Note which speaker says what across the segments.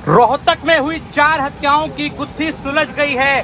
Speaker 1: रोहतक में हुई 4 हत्याओं की गुत्थी सुलझ गई है।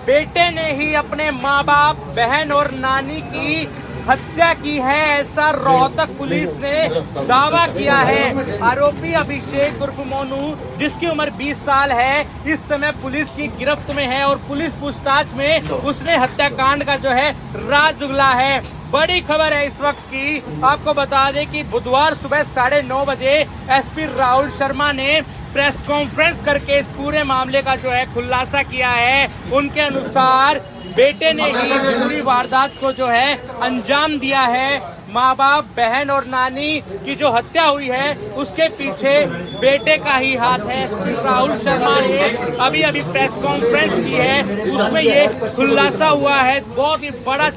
Speaker 1: बेटे ने ही अपने माँ बाप, बहन और नानी की हत्या की है, ऐसा रोहतक पुलिस ने दावा किया है। आरोपी अभिषेक उर्फ मोनू, जिसकी उम्र 20 साल है, इस समय पुलिस की गिरफ्त में है और पुलिस पूछताछ में उसने हत्याकांड का जो है राज उगला है। बड़ी खबर है इस वक्त की, आपको बता दें कि बुधवार सुबह 9:30 बजे एसपी राहुल शर्मा ने प्रेस कॉन्फ्रेंस करके इस पूरे मामले का जो है खुलासा किया है। उनके अनुसार बेटे ने ही इस पूरी वारदात को जो है अंजाम दिया है। माँ बाप, बहन और नानी की जो हत्या हुई है उसके पीछे बेटे का ही हाथ है। एसपी राहुल शर्मा ने अभी प्रेस कॉन्फ्रेंस की है, उसमें ये खुलासा हुआ है। बहुत ही बड़ा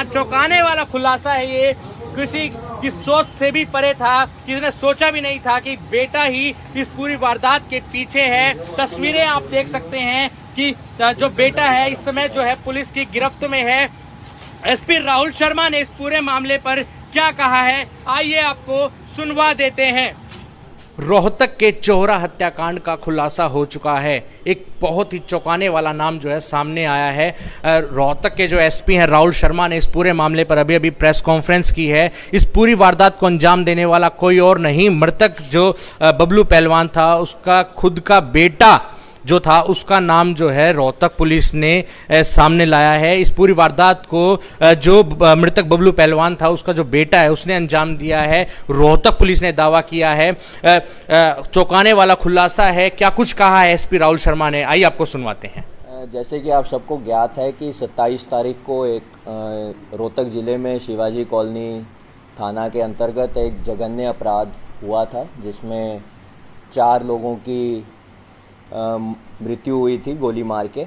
Speaker 1: चौंकाने वाला खुलासा है ये, किसी की सोच से भी परे था, किसी ने सोचा भी नहीं था कि बेटा ही इस पूरी वारदात के पीछे है। तस्वीरें आप देख सकते हैं कि जो बेटा है इस समय जो है पुलिस की गिरफ्त में है। एसपी राहुल शर्मा ने इस पूरे मामले पर क्या कहा है, आइए आपको सुनवा देते हैं। रोहतक के चोहरा हत्याकांड का खुलासा हो चुका है। एक बहुत ही चौंकाने वाला नाम जो है सामने आया है। रोहतक के जो एसपी हैं राहुल शर्मा ने इस पूरे मामले पर अभी प्रेस कॉन्फ्रेंस की है। इस पूरी वारदात को अंजाम देने वाला कोई और नहीं, मृतक जो बबलू पहलवान था उसका खुद का बेटा जो था, उसका नाम जो है रोहतक पुलिस ने सामने लाया है। इस पूरी वारदात को जो मृतक बबलू पहलवान था उसका जो बेटा है उसने अंजाम दिया है, रोहतक पुलिस ने दावा किया है। चौंकाने वाला खुलासा है। क्या कुछ कहा है एसपी राहुल शर्मा ने, आइए आपको सुनवाते हैं।
Speaker 2: जैसे कि आप सबको ज्ञात है कि 27 तारीख को एक रोहतक ज़िले में शिवाजी कॉलोनी थाना के अंतर्गत एक जघन्य अपराध हुआ था, जिसमें 4 लोगों की मृत्यु हुई थी गोली मार के।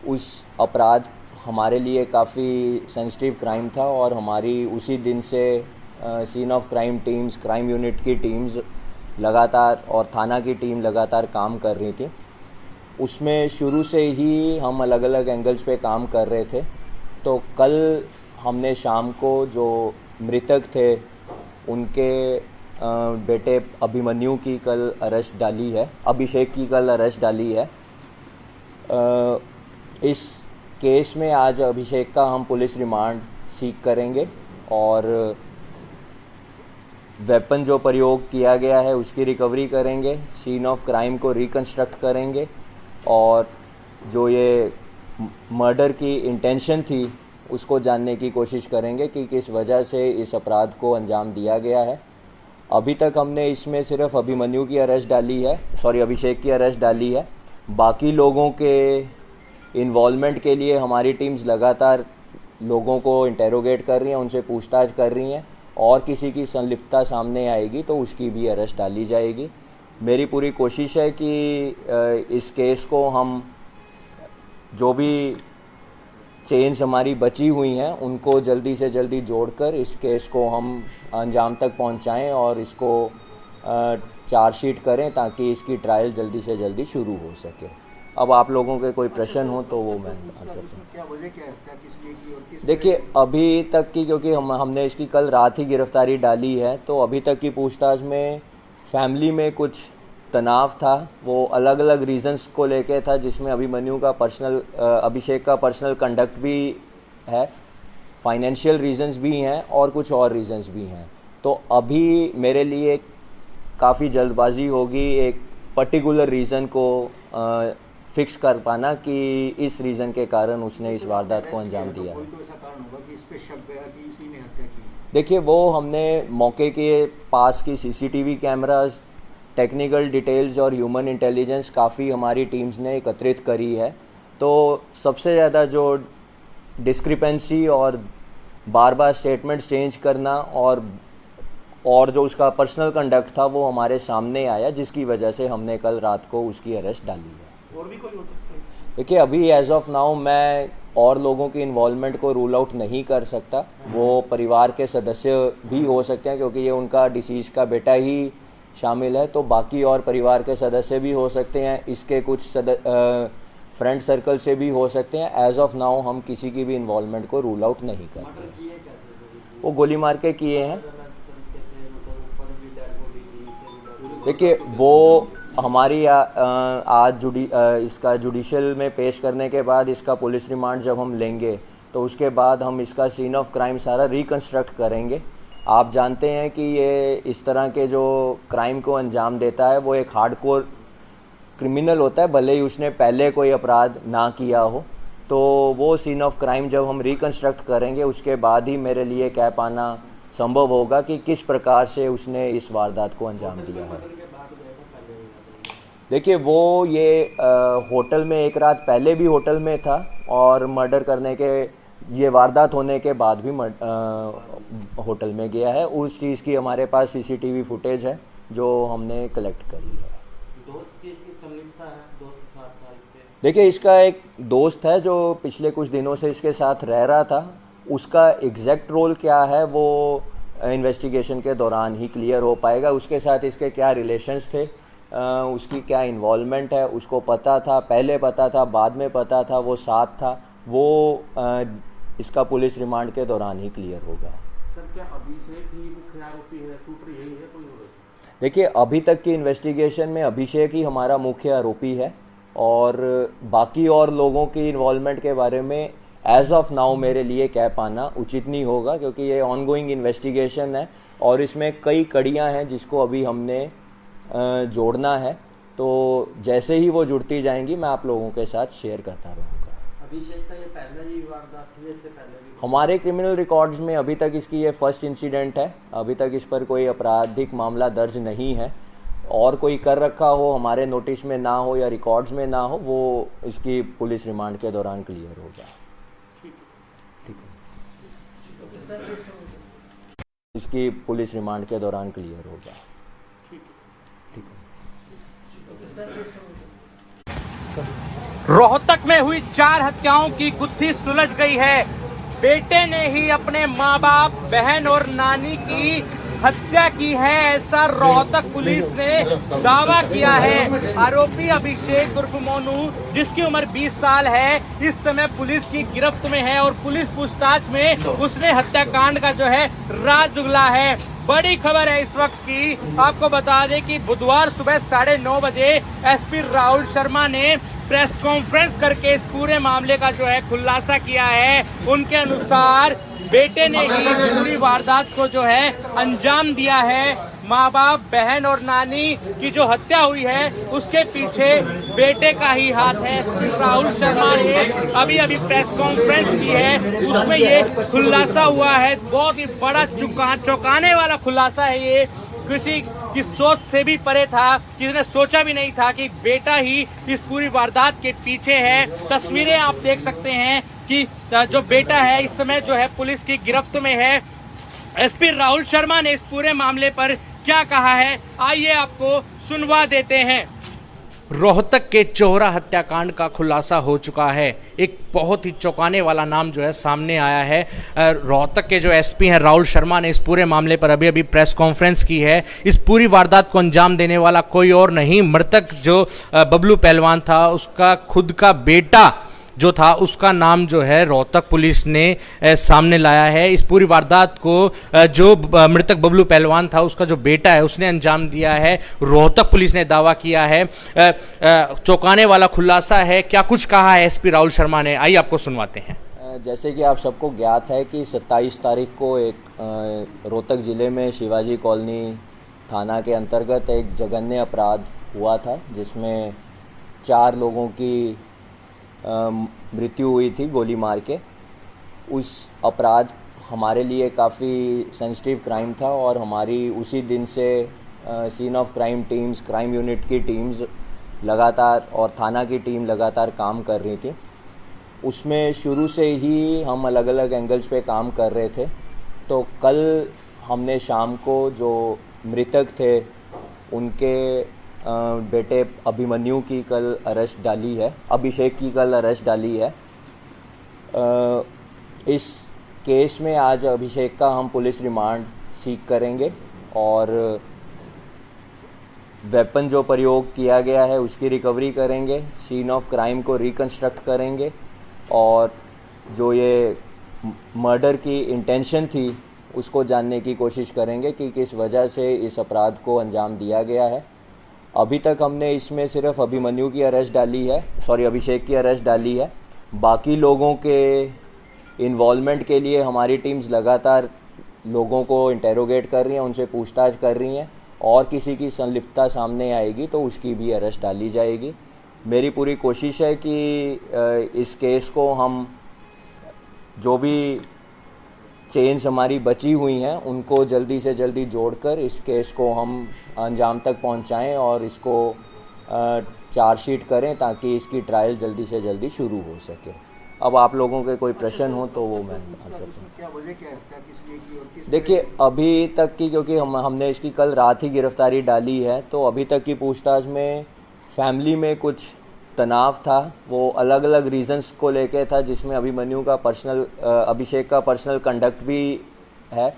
Speaker 2: उस अपराध हमारे लिए काफ़ी सेंसिटिव क्राइम था और हमारी उसी दिन से scene of crime teams, crime unit की टीम्स लगातार और थाना की टीम लगातार काम कर रही थी। उसमें शुरू से ही हम अलग अलग एंगल्स पे काम कर रहे थे। तो कल हमने शाम को जो मृतक थे उनके बेटे अभिमन्यु की कल अरेस्ट डाली है, अभिषेक की कल अरेस्ट डाली है। इस केस में आज अभिषेक का हम पुलिस रिमांड सीख करेंगे और वेपन जो प्रयोग किया गया है उसकी रिकवरी करेंगे, सीन ऑफ क्राइम को रिकंस्ट्रक्ट करेंगे और जो ये मर्डर की इंटेंशन थी उसको जानने की कोशिश करेंगे कि किस वजह से इस अपराध को अंजाम दिया गया है। अभी तक हमने इसमें सिर्फ अभिमन्यु की अरेस्ट डाली है, अभिषेक की अरेस्ट डाली है। बाकी लोगों के इन्वॉल्वमेंट के लिए हमारी टीम्स लगातार लोगों को इंटेरोगेट कर रही हैं, उनसे पूछताछ कर रही हैं और किसी की संलिप्तता सामने आएगी तो उसकी भी अरेस्ट डाली जाएगी। मेरी पूरी कोशिश है कि इस केस को हम जो भी चेन्स हमारी बची हुई हैं उनको जल्दी से जल्दी जोड़कर इस केस को हम अंजाम तक पहुंचाएं और इसको चार्जशीट करें ताकि इसकी ट्रायल जल्दी से जल्दी शुरू हो सके। अब आप लोगों के कोई प्रश्न हो तो वो मैं आ सकूँ। देखिए अभी तक की, क्योंकि हमने इसकी कल रात ही गिरफ्तारी डाली है, तो अभी तक की पूछताछ में फैमिली में कुछ तनाव था, वो अलग अलग रीजंस को लेके था, जिसमें अभिमन्यु का अभिषेक का पर्सनल कंडक्ट भी है, फाइनेंशियल रीजंस भी हैं और कुछ और रीजंस भी हैं। तो अभी मेरे लिए काफ़ी जल्दबाजी होगी एक पर्टिकुलर रीज़न को फिक्स कर पाना कि इस रीज़न के कारण उसने इस वारदात को अंजाम दिया है। देखिए वो हमने मौके के पास की सीसीटीवी कैमरास, टेक्निकल डिटेल्स और ह्यूमन इंटेलिजेंस काफ़ी हमारी टीम्स ने एकत्रित करी है। तो सबसे ज़्यादा जो डिस्क्रिपेंसी और बार बार स्टेटमेंट चेंज करना और जो उसका पर्सनल कंडक्ट था वो हमारे सामने आया, जिसकी वजह से हमने कल रात को उसकी अरेस्ट डाली है।
Speaker 1: और भी कोई हो सकता है?
Speaker 2: देखिए अभी एज ऑफ नाउ मैं और लोगों की इन्वॉल्वमेंट को रूल आउट नहीं कर सकता। वो परिवार के सदस्य भी हो सकते हैं क्योंकि ये उनका डिसीज का बेटा ही शामिल है, तो बाकी और परिवार के सदस्य भी हो सकते हैं, इसके कुछ फ्रेंड सर्कल से भी हो सकते हैं। एज ऑफ नाउ हम किसी की भी इन्वॉल्वमेंट को रूल आउट नहीं करते। वो गोली मार के किए हैं। देखिए वो हमारी आज इसका जुडिशियल में पेश करने के बाद इसका पुलिस रिमांड जब हम लेंगे तो उसके बाद हम इसका सीन ऑफ क्राइम सारा रिकंस्ट्रक्ट करेंगे। आप जानते हैं कि ये इस तरह के जो क्राइम को अंजाम देता है वो एक हार्डकोर क्रिमिनल होता है, भले ही उसने पहले कोई अपराध ना किया हो। तो वो सीन ऑफ क्राइम जब हम रिकंस्ट्रक्ट करेंगे उसके बाद ही मेरे लिए कह पाना संभव होगा कि किस प्रकार से उसने इस वारदात को अंजाम दिया है। देखिए वो ये होटल में एक रात पहले भी होटल में था और मर्डर करने के ये वारदात होने के बाद भी होटल में गया है। उस चीज़ की हमारे पास सीसीटीवी फुटेज है जो हमने कलेक्ट करी है।
Speaker 1: दोस्त की इसकी संलिप्तता है, दोस्त के साथ था इसके?
Speaker 2: देखिए इसका एक दोस्त है जो पिछले कुछ दिनों से इसके साथ रह रहा था, उसका एग्जैक्ट रोल क्या है वो इन्वेस्टिगेशन के दौरान ही क्लियर हो पाएगा। उसके साथ इसके क्या रिलेशंस थे, उसकी क्या इन्वॉल्वमेंट है, उसको पता था, पहले पता था, बाद में पता था, वो साथ था, वो इसका पुलिस रिमांड के दौरान ही क्लियर होगा।
Speaker 1: सर क्या अभिषेक ही मुख्य आरोपी है, शूटर यही है कोई?
Speaker 2: देखिए अभी तक की इन्वेस्टिगेशन में अभिषेक ही हमारा मुख्य आरोपी है और बाकी और लोगों की इन्वॉल्वमेंट के बारे में एज ऑफ नाउ मेरे लिए कह पाना उचित नहीं होगा, क्योंकि ये ऑनगोइंग इन्वेस्टिगेशन है और इसमें कई कड़ियां हैं जिसको अभी हमने जोड़ना है। तो जैसे ही वो जुड़ती जाएंगी मैं आप लोगों के साथ शेयर करता रहूँगा।
Speaker 1: अभिषेक का ये पहला ही वारदात थी, इससे पहले भी
Speaker 2: हमारे क्रिमिनल रिकॉर्ड्स में अभी तक इसकी ये फर्स्ट इंसिडेंट है। अभी तक इस पर कोई आपराधिक मामला दर्ज नहीं है और कोई कर रखा हो, हमारे नोटिस में ना हो या रिकॉर्ड्स में ना हो, वो इसकी पुलिस रिमांड के दौरान क्लियर होगा। ठीक है, इसकी पुलिस रिमांड के दौरान क्लियर होगा। ठीक है।
Speaker 1: रोहतक में हुई 4 हत्याओं की गुत्थी सुलझ गई है। बेटे ने ही अपने माँ बाप, बहन और नानी की हत्या की है, ऐसा रोहतक पुलिस ने दावा किया है। आरोपी अभिषेक उर्फ मोनू, जिसकी उम्र 20 साल है, इस समय पुलिस की गिरफ्त में है और पुलिस पूछताछ में उसने हत्याकांड का जो है राज उगला है। बड़ी खबर है इस वक्त की, आपको बता दें कि बुधवार सुबह 9:30 बजे एसपी राहुल शर्मा ने प्रेस कॉन्फ्रेंस करके इस पूरे मामले का जो है खुलासा किया है। उनके अनुसार बेटे ने ही इस पूरी वारदात को जो है अंजाम दिया है। माँ बाप, बहन और नानी की जो हत्या हुई है उसके पीछे बेटे का ही हाथ है। एसपी राहुल शर्मा ने अभी प्रेस कॉन्फ्रेंस की है, उसमें ये खुलासा हुआ है। बहुत ही बड़ा चौंकाने वाला खुलासा है ये, किसी की सोच से भी परे था, किसी ने सोचा भी नहीं था कि बेटा ही इस पूरी वारदात के पीछे है। तस्वीरें आप देख सकते हैं कि जो बेटा है इस समय जो है पुलिस की गिरफ्त में है। एसपी राहुल शर्मा ने इस पूरे मामले पर क्या कहा है, आइए आपको सुनवा देते हैं। रोहतक के चोहरा हत्याकांड का खुलासा हो चुका है। एक बहुत ही चौंकाने वाला नाम जो है सामने आया है। रोहतक के जो एसपी हैं राहुल शर्मा ने इस पूरे मामले पर अभी प्रेस कॉन्फ्रेंस की है। इस पूरी वारदात को अंजाम देने वाला कोई और नहीं, मृतक जो बबलू पहलवान था उसका खुद का बेटा जो था, उसका नाम जो है रोहतक पुलिस ने सामने लाया है। इस पूरी वारदात को जो मृतक बबलू पहलवान था उसका जो बेटा है उसने अंजाम दिया है, रोहतक पुलिस ने दावा किया है। चौंकाने वाला खुलासा है। क्या कुछ कहा है एसपी राहुल शर्मा ने, आइए आपको सुनवाते हैं।
Speaker 2: जैसे कि आप सबको ज्ञात है कि 27 तारीख को एक रोहतक ज़िले में शिवाजी कॉलोनी थाना के अंतर्गत एक जघन्य अपराध हुआ था, जिसमें 4 लोगों की मृत्यु हुई थी गोली मार के। उस अपराध हमारे लिए काफ़ी सेंसिटिव क्राइम था और हमारी उसी दिन से scene of crime teams, crime unit की टीम्स लगातार और थाना की टीम लगातार काम कर रही थी। उसमें शुरू से ही हम अलग अलग एंगल्स पे काम कर रहे थे। तो कल हमने शाम को जो मृतक थे उनके बेटे अभिमन्यु की कल अरेस्ट डाली है, अभिषेक की कल अरेस्ट डाली है। इस केस में आज अभिषेक का हम पुलिस रिमांड सीक करेंगे और वेपन जो प्रयोग किया गया है उसकी रिकवरी करेंगे, सीन ऑफ क्राइम को रिकंस्ट्रक्ट करेंगे और जो ये मर्डर की इंटेंशन थी उसको जानने की कोशिश करेंगे कि किस वजह से इस अपराध को अंजाम दिया गया है। अभी तक हमने इसमें सिर्फ अभिमन्यु की अरेस्ट डाली है, अभिषेक की अरेस्ट डाली है। बाकी लोगों के इन्वॉल्वमेंट के लिए हमारी टीम्स लगातार लोगों को इंटेरोगेट कर रही हैं, उनसे पूछताछ कर रही हैं, और किसी की संलिप्तता सामने आएगी तो उसकी भी अरेस्ट डाली जाएगी। मेरी पूरी कोशिश है कि इस केस को हम जो भी चेन्स हमारी बची हुई हैं उनको जल्दी से जल्दी जोड़कर इस केस को हम अंजाम तक पहुंचाएं और इसको चार्जशीट करें ताकि इसकी ट्रायल जल्दी से जल्दी शुरू हो सके। अब आप लोगों के कोई प्रश्न हो तो वो मैं आंसर करूँ। देखिए, अभी तक की, क्योंकि हमने इसकी कल रात ही गिरफ्तारी डाली है, तो अभी तक की पूछताछ में फैमिली में कुछ तनाव था, वो अलग अलग रीजंस को लेके था, जिसमें अभिषेक का पर्सनल कंडक्ट भी है,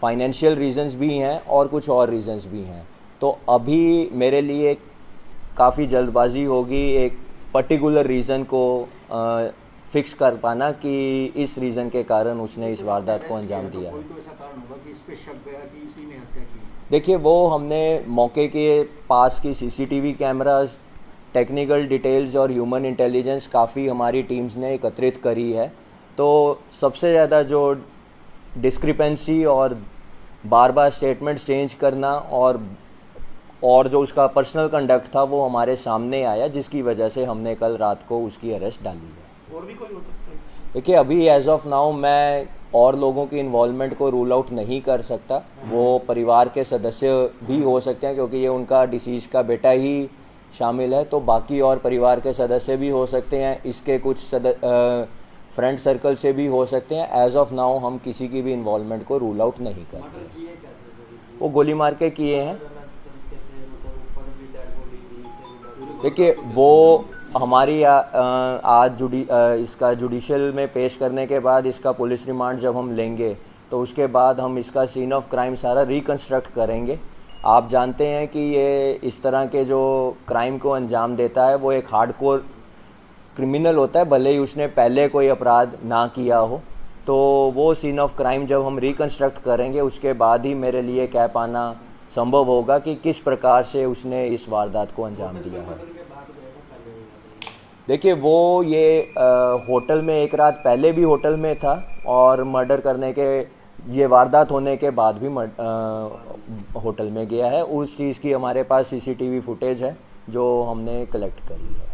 Speaker 2: फाइनेंशियल रीजंस भी हैं और कुछ और रीजंस भी हैं। तो अभी मेरे लिए काफ़ी जल्दबाजी होगी एक पर्टिकुलर रीज़न को फिक्स कर पाना कि इस रीज़न के कारण उसने इस वारदात को अंजाम दिया है। देखिए, वो हमने मौके के पास की सीसीटीवी कैमरास, टेक्निकल डिटेल्स और ह्यूमन इंटेलिजेंस काफ़ी हमारी टीम्स ने एकत्रित करी है। तो सबसे ज़्यादा जो डिस्क्रिपेंसी और बार बार स्टेटमेंट्स चेंज करना और जो उसका पर्सनल कंडक्ट था वो हमारे सामने आया, जिसकी वजह से हमने कल रात को उसकी अरेस्ट डाली है।
Speaker 3: और भी कोई हो सकता है?
Speaker 2: देखिए, अभी एज ऑफ नाउ मैं और लोगों की इन्वॉल्वमेंट को रूल आउट नहीं कर सकता। वो परिवार के सदस्य भी हो सकते हैं, क्योंकि ये उनका डिसीज का बेटा ही शामिल है, तो बाकी और परिवार के सदस्य भी हो सकते हैं, इसके कुछ फ्रेंड सर्कल से भी हो सकते हैं। एज ऑफ नाउ हम किसी की भी इन्वॉल्वमेंट को रूल आउट नहीं करते। वो गोली मार के किए हैं। देखिए, वो हमारी आज इसका जुडिशियल में पेश करने के बाद इसका पुलिस रिमांड जब हम लेंगे तो उसके बाद हम इसका सीन ऑफ क्राइम सारा रिकंस्ट्रक्ट करेंगे। आप जानते हैं कि ये इस तरह के जो क्राइम को अंजाम देता है वो एक हार्डकोर क्रिमिनल होता है, भले ही उसने पहले कोई अपराध ना किया हो। तो वो सीन ऑफ क्राइम जब हम रिकंस्ट्रक्ट करेंगे उसके बाद ही मेरे लिए कह पाना संभव होगा कि किस प्रकार से उसने इस वारदात को अंजाम दिया है। देखिए, वो ये होटल में एक रात पहले भी होटल में था और मर्डर करने के, ये वारदात होने के बाद भी होटल में गया है। उस चीज़ की हमारे पास सीसीटीवी फुटेज है जो हमने कलेक्ट कर ली है।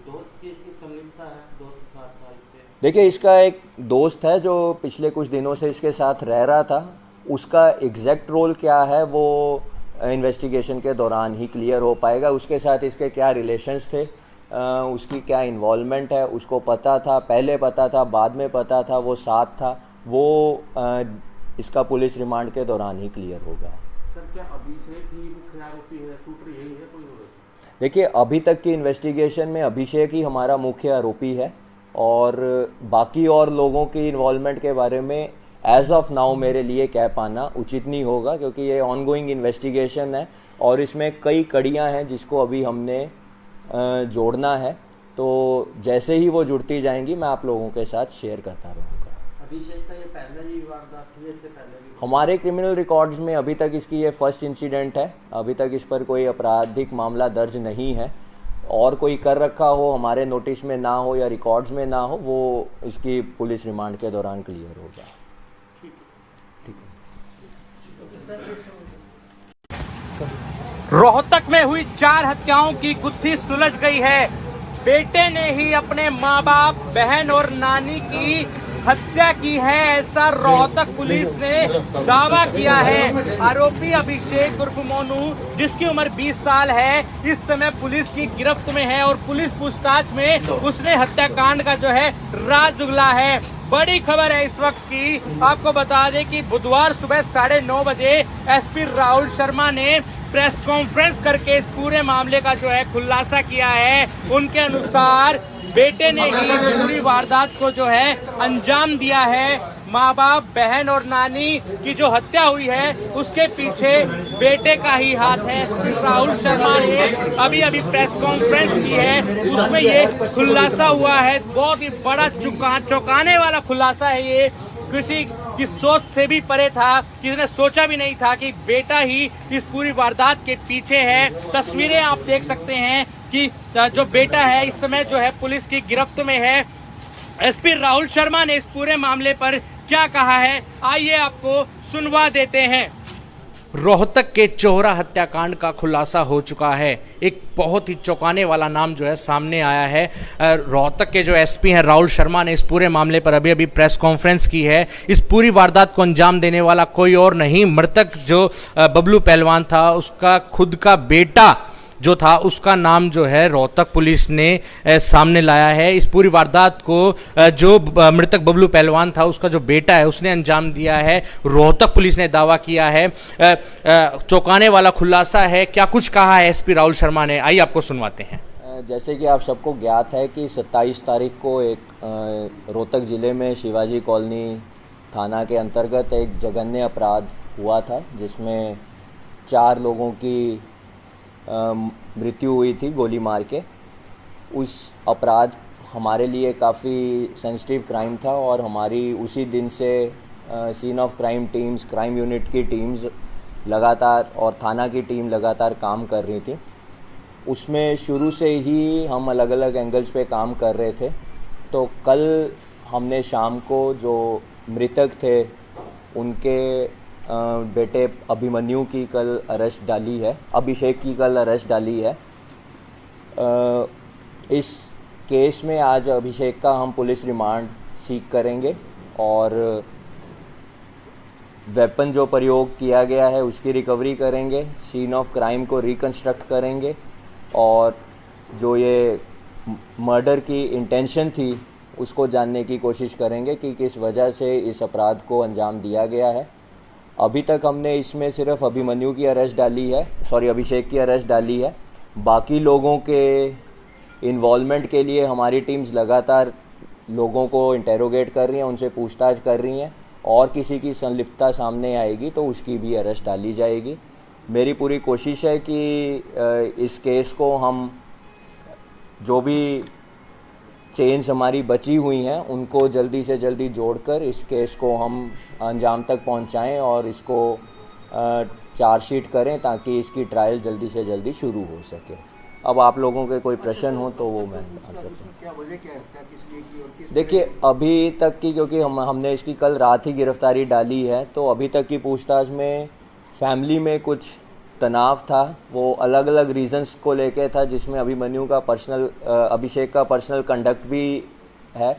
Speaker 3: दोस्त की इसकी संलिप्तता है, दोस्त के साथ था इसके?
Speaker 2: देखिए, इसका एक दोस्त है जो पिछले कुछ दिनों से इसके साथ रह रहा था। उसका एग्जैक्ट रोल क्या है वो इन्वेस्टिगेशन के दौरान ही क्लियर हो पाएगा। उसके साथ इसके क्या रिलेशंस थे, उसकी क्या इन्वॉल्वमेंट है, उसको पता था, पहले पता था, बाद में पता था, वो साथ था, वो इसका पुलिस रिमांड के दौरान ही क्लियर होगा।
Speaker 3: सर, क्या अभिषेक ही मुख्य आरोपी है, शूटर यही है कोई और?
Speaker 2: देखिए, अभी तक की इन्वेस्टिगेशन में अभिषेक ही हमारा मुख्य आरोपी है और बाकी और लोगों की इन्वॉल्वमेंट के बारे में एज ऑफ नाउ मेरे लिए कह पाना उचित नहीं होगा, क्योंकि ये ऑनगोइंग इन्वेस्टिगेशन है और इसमें कई कड़ियां हैं जिसको अभी हमने जोड़ना है। तो जैसे ही वो जुड़ती जाएंगी मैं आप लोगों के साथ शेयर करता रहूँगा।
Speaker 3: अभिषेक का ये पहला ही वारदात थी, इससे पहले भी?
Speaker 2: हमारे क्रिमिनल रिकॉर्ड्स में अभी तक इसकी ये फर्स्ट इंसिडेंट है। अभी तक इस पर कोई आपराधिक मामला दर्ज नहीं है, और कोई कर रखा हो हमारे नोटिस में ना हो या रिकॉर्ड्स में ना हो, वो इसकी पुलिस रिमांड के दौरान क्लियर होगा। ठीक है।
Speaker 1: रोहतक में हुई 4 हत्याओं की गुत्थी सुलझ गई है। बेटे ने ही अपने माँ बाप, बहन और नानी की हत्या की है, ऐसा रोहतक पुलिस ने दावा किया है। आरोपी अभिषेक उर्फ मोनू, जिसकी उम्र 20 साल है, इस समय पुलिस की गिरफ्त में है और पुलिस पूछताछ में उसने हत्याकांड का जो है राज उगला है। बड़ी खबर है इस वक्त की, आपको बता दें कि बुधवार सुबह 9:30 बजे एसपी राहुल शर्मा ने प्रेस कॉन्फ्रेंस करके इस पूरे मामले का जो है खुलासा किया है। उनके अनुसार बेटे ने ही इस पूरी वारदात को जो है अंजाम दिया है। माँ बाप, बहन और नानी की जो हत्या हुई है उसके पीछे बेटे का ही हाथ है। एसपी राहुल शर्मा ने अभी प्रेस कॉन्फ्रेंस की है, उसमें ये खुलासा हुआ है। बहुत ही बड़ा चौंकाने वाला खुलासा है ये। किसी कि सोच से भी परे था, किसी ने सोचा भी नहीं था कि बेटा ही इस पूरी वारदात के पीछे है। तस्वीरें आप देख सकते हैं कि जो बेटा है इस समय जो है पुलिस की गिरफ्त में है। एसपी राहुल शर्मा ने इस पूरे मामले पर क्या कहा है, आइए आपको सुनवा देते हैं। रोहतक के चोहरा हत्याकांड का खुलासा हो चुका है। एक बहुत ही चौंकाने वाला नाम जो है सामने आया है। रोहतक के जो एसपी हैं राहुल शर्मा ने इस पूरे मामले पर अभी प्रेस कॉन्फ्रेंस की है। इस पूरी वारदात को अंजाम देने वाला कोई और नहीं, मृतक जो बबलू पहलवान था उसका खुद का बेटा जो था, उसका नाम जो है रोहतक पुलिस ने सामने लाया है। इस पूरी वारदात को जो मृतक बबलू पहलवान था उसका जो बेटा है उसने अंजाम दिया है, रोहतक पुलिस ने दावा किया है। चौंकाने वाला खुलासा है। क्या कुछ कहा है एसपी राहुल शर्मा ने, आइए आपको सुनवाते हैं।
Speaker 2: जैसे कि आप सबको ज्ञात है कि 27 तारीख को एक रोहतक ज़िले में शिवाजी कॉलोनी थाना के अंतर्गत एक जघन्य अपराध हुआ था, जिसमें 4 लोगों की मृत्यु हुई थी गोली मार के। उस अपराध हमारे लिए काफ़ी सेंसिटिव क्राइम था और हमारी उसी दिन से scene of crime teams, crime unit की टीम्स लगातार और थाना की टीम लगातार काम कर रही थी। उसमें शुरू से ही हम अलग अलग एंगल्स पे काम कर रहे थे। तो कल हमने शाम को जो मृतक थे उनके बेटे अभिमन्यु की कल अरेस्ट डाली है, अभिषेक की कल अरेस्ट डाली है। इस केस में आज अभिषेक का हम पुलिस रिमांड सीक करेंगे और वेपन जो प्रयोग किया गया है उसकी रिकवरी करेंगे, सीन ऑफ क्राइम को रिकंस्ट्रक्ट करेंगे और जो ये मर्डर की इंटेंशन थी उसको जानने की कोशिश करेंगे कि किस वजह से इस अपराध को अंजाम दिया गया है। अभी तक हमने इसमें सिर्फ अभिमन्यु की अरेस्ट डाली है, अभिषेक की अरेस्ट डाली है। बाकी लोगों के इन्वॉल्वमेंट के लिए हमारी टीम्स लगातार लोगों को इंटेरोगेट कर रही हैं, उनसे पूछताछ कर रही हैं और किसी की संलिप्तता सामने आएगी तो उसकी भी अरेस्ट डाली जाएगी। मेरी पूरी कोशिश है कि इस केस को हम जो भी चेन्स हमारी बची हुई हैं उनको जल्दी से जल्दी जोड़कर इस केस को हम अंजाम तक पहुंचाएं और इसको चार्जशीट करें ताकि इसकी ट्रायल जल्दी से जल्दी शुरू हो सके। अब आप लोगों के कोई प्रश्न हो तो वो मैं आंसर करूँ। देखिए अभी तक की, क्योंकि हमने इसकी कल रात ही गिरफ्तारी डाली है, तो अभी तक की पूछताछ में फैमिली में कुछ तनाव था, वो अलग अलग रीजंस को लेके था, जिसमें अभिमन्यु का अभिषेक का पर्सनल कंडक्ट भी है,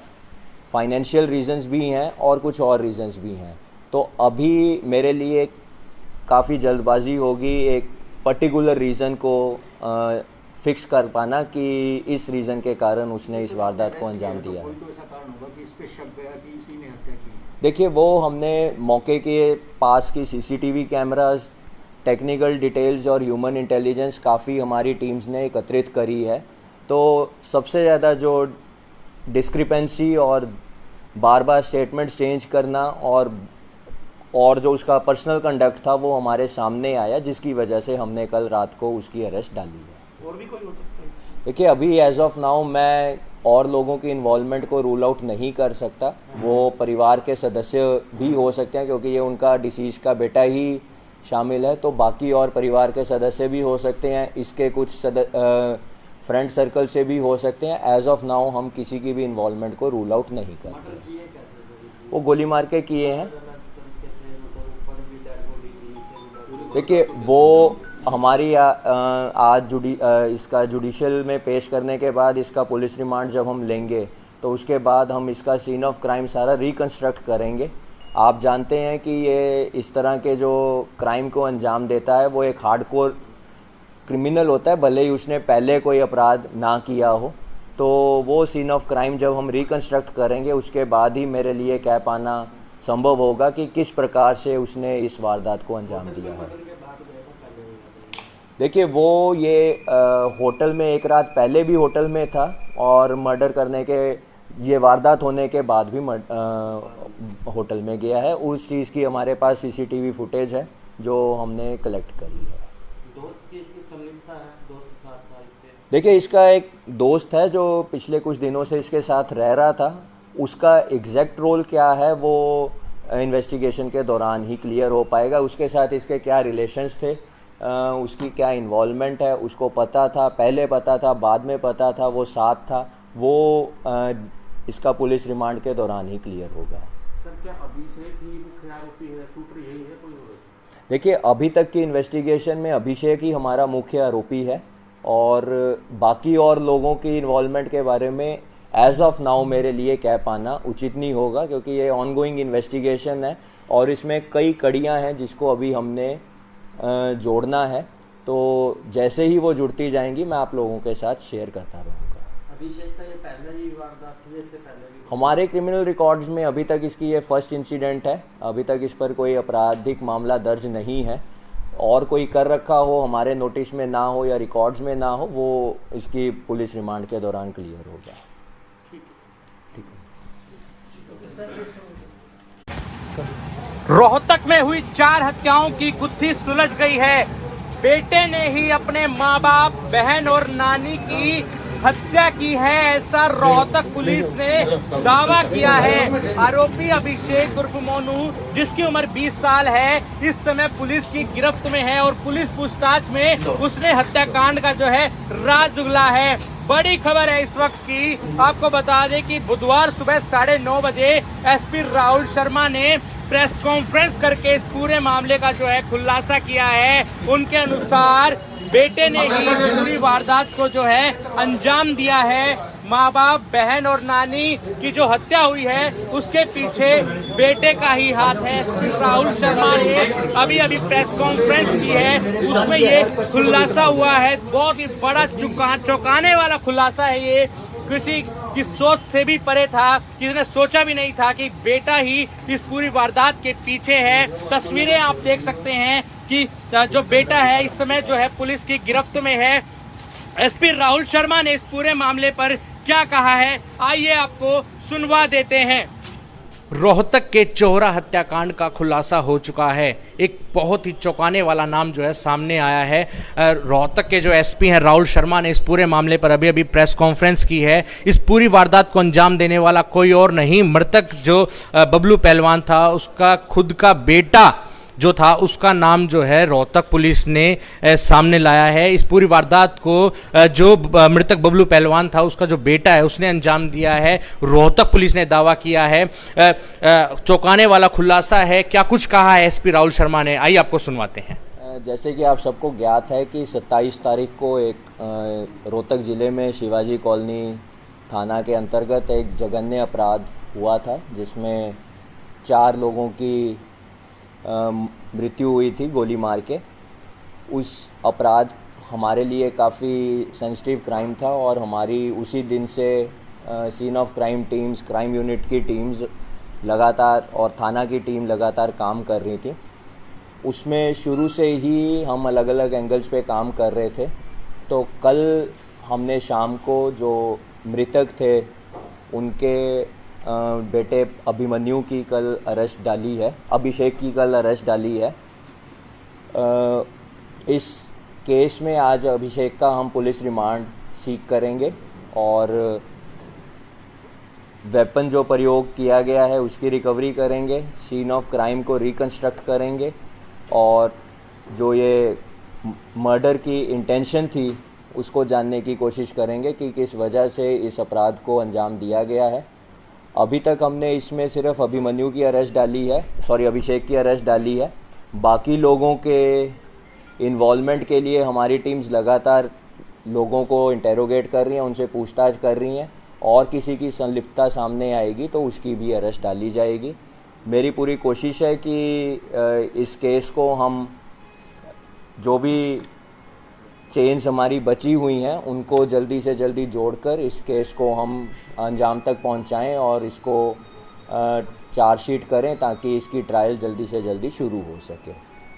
Speaker 2: फाइनेंशियल रीजंस भी हैं और कुछ और रीजंस भी हैं। तो अभी मेरे लिए काफ़ी जल्दबाजी होगी एक पर्टिकुलर रीज़न को फिक्स कर पाना कि इस रीज़न के कारण उसने इस वारदात को अंजाम दिया है। देखिए वो हमने मौके के पास की सीसीटीवी कैमरास, टेक्निकल डिटेल्स और ह्यूमन इंटेलिजेंस काफ़ी हमारी टीम्स ने एकत्रित करी है। तो सबसे ज़्यादा जो डिस्क्रिपेंसी और बार बार स्टेटमेंट चेंज करना और जो उसका पर्सनल कंडक्ट था वो हमारे सामने आया, जिसकी वजह से हमने कल रात को उसकी अरेस्ट डाली है।
Speaker 3: और भी कोई हो सकता है?
Speaker 2: देखिए अभी एज ऑफ नाउ मैं और लोगों की इन्वॉल्वमेंट को रूल आउट नहीं कर सकता। वो परिवार के सदस्य भी हो सकते हैं क्योंकि ये उनका डिसीज का बेटा ही शामिल है, तो बाकी और परिवार के सदस्य भी हो सकते हैं, इसके कुछ फ्रेंड सर्कल से भी हो सकते हैं। एज ऑफ नाउ हम किसी की भी इन्वॉल्वमेंट को रूल आउट नहीं कर रहे। वो गोली मार के किए हैं। देखिए वो हमारी आज इसका जुडिशियल में पेश करने के बाद इसका पुलिस रिमांड जब हम लेंगे तो उसके बाद हम इसका सीन ऑफ क्राइम सारा रिकंस्ट्रक्ट करेंगे। आप जानते हैं कि ये इस तरह के जो क्राइम को अंजाम देता है वो एक हार्डकोर क्रिमिनल होता है, भले ही उसने पहले कोई अपराध ना किया हो। तो वो सीन ऑफ क्राइम जब हम रिकंस्ट्रक्ट करेंगे उसके बाद ही मेरे लिए कह पाना संभव होगा कि किस प्रकार से उसने इस वारदात को अंजाम दिया है। देखिए वो ये होटल में एक रात पहले भी होटल में था और मर्डर करने के ये वारदात होने के बाद भी होटल में गया है। उस चीज़ की हमारे पास सीसीटीवी फुटेज है जो हमने कलेक्ट करी है।
Speaker 3: दोस्त की इसकी संलिप्तता है, दोस्त के साथ था इसके?
Speaker 2: देखिए इसका एक दोस्त है जो पिछले कुछ दिनों से इसके साथ रह रहा था, उसका एग्जैक्ट रोल क्या है वो इन्वेस्टिगेशन के दौरान ही क्लियर हो पाएगा। उसके साथ इसके क्या रिलेशंस थे, उसकी क्या इन्वॉल्वमेंट है, उसको पता था, पहले पता था, बाद में पता था, वो साथ था, वो इसका पुलिस रिमांड के दौरान ही क्लियर होगा।
Speaker 3: सर क्या अभिषेक ही मुख्य आरोपी है, शूटर यही है कोई और?
Speaker 2: देखिए, अभी तक की इन्वेस्टिगेशन में अभिषेक ही हमारा मुख्य आरोपी है और बाकी और लोगों की इन्वॉल्वमेंट के बारे में एज ऑफ नाउ मेरे लिए कह पाना उचित नहीं होगा, क्योंकि ये ऑनगोइंग इन्वेस्टिगेशन है और इसमें कई कड़ियां हैं जिसको अभी हमने जोड़ना है। तो जैसे ही वो जुड़ती जाएंगी मैं आप लोगों के साथ शेयर करता रहूँगा।
Speaker 4: अभिषेक का ये पहला ही वारदात थी, इससे पहले भी
Speaker 2: हमारे क्रिमिनल रिकॉर्ड्स में अभी तक इसकी ये फर्स्ट इंसिडेंट है। अभी तक इस पर कोई आपराधिक मामला दर्ज नहीं है और कोई कर रखा हो, हमारे नोटिस में ना हो या रिकॉर्ड्स में ना हो, वो इसकी पुलिस रिमांड के दौरान क्लियर होगा।
Speaker 1: रोहतक में हुई 4 हत्याओं की गुत्थी सुलझ गई है। बेटे ने ही अपने माँ बाप, बहन और नानी की हत्या की है, ऐसा रोहतक पुलिस ने दावा किया है। आरोपी अभिषेक उर्फ मोनू, जिसकी उम्र 20 साल है, इस समय पुलिस की गिरफ्त में है और पुलिस पूछताछ में उसने हत्याकांड का जो है राज उगला है। बड़ी खबर है इस वक्त की, आपको बता दें कि बुधवार सुबह 9:30 बजे एसपी राहुल शर्मा ने प्रेस कॉन्फ्रेंस करके इस पूरे मामले का जो है खुलासा किया है। उनके अनुसार बेटे ने ही इस पूरी वारदात को जो है अंजाम दिया है। माँ बाप, बहन और नानी की जो हत्या हुई है उसके पीछे बेटे का ही हाथ है। एसपी राहुल शर्मा ने अभी प्रेस कॉन्फ्रेंस की है, उसमें ये खुलासा हुआ है। बहुत ही बड़ा चौंकाने वाला खुलासा है ये, किसी की सोच से भी परे था, किसी ने सोचा भी नहीं था कि बेटा ही इस पूरी वारदात के पीछे है। तस्वीरें आप देख सकते हैं कि जो बेटा है इस समय जो है पुलिस की गिरफ्त में है। एसपी राहुल शर्मा ने इस पूरे मामले पर क्या कहा है, आइए आपको सुनवा देते हैं। रोहतक के चोहरा हत्याकांड का खुलासा हो चुका है। एक बहुत ही चौंकाने वाला नाम जो है सामने आया है। रोहतक के जो एसपी हैं राहुल शर्मा ने इस पूरे मामले पर अभी प्रेस कॉन्फ्रेंस की है। इस पूरी वारदात को अंजाम देने वाला कोई और नहीं, मृतक जो बबलू पहलवान था उसका खुद का बेटा जो था, उसका नाम जो है रोहतक पुलिस ने सामने लाया है। इस पूरी वारदात को जो मृतक बबलू पहलवान था उसका जो बेटा है उसने अंजाम दिया है, रोहतक पुलिस ने दावा किया है। चौंकाने वाला खुलासा है। क्या कुछ कहा है एसपी राहुल शर्मा ने, आइए आपको सुनवाते हैं।
Speaker 2: जैसे कि आप सबको ज्ञात है कि 27 तारीख को एक रोहतक ज़िले में शिवाजी कॉलोनी थाना के अंतर्गत एक जघन्य अपराध हुआ था, जिसमें 4 लोगों की मृत्यु हुई थी गोली मार के। उस अपराध हमारे लिए काफ़ी सेंसिटिव क्राइम था और हमारी उसी दिन से scene of crime teams, crime unit की टीम्स लगातार और थाना की टीम लगातार काम कर रही थी। उसमें शुरू से ही हम अलग अलग एंगल्स पे काम कर रहे थे। तो कल हमने शाम को जो मृतक थे उनके बेटे अभिमन्यु की कल अरेस्ट डाली है, अभिषेक की कल अरेस्ट डाली है। इस केस में आज अभिषेक का हम पुलिस रिमांड सीक करेंगे और वेपन जो प्रयोग किया गया है उसकी रिकवरी करेंगे, सीन ऑफ क्राइम को रिकंस्ट्रक्ट करेंगे और जो ये मर्डर की इंटेंशन थी उसको जानने की कोशिश करेंगे कि किस वजह से इस अपराध को अंजाम दिया गया है। अभी तक हमने इसमें सिर्फ अभिमन्यु की अरेस्ट डाली है, अभिषेक की अरेस्ट डाली है। बाकी लोगों के इन्वॉल्वमेंट के लिए हमारी टीम्स लगातार लोगों को इंटेरोगेट कर रही हैं, उनसे पूछताछ कर रही हैं और किसी की संलिप्तता सामने आएगी तो उसकी भी अरेस्ट डाली जाएगी। मेरी पूरी कोशिश है कि इस केस को हम जो भी चेन्स हमारी बची हुई हैं उनको जल्दी से जल्दी जोड़कर इस केस को हम अंजाम तक पहुंचाएं और इसको चार्जशीट करें ताकि इसकी ट्रायल जल्दी से जल्दी शुरू हो सके।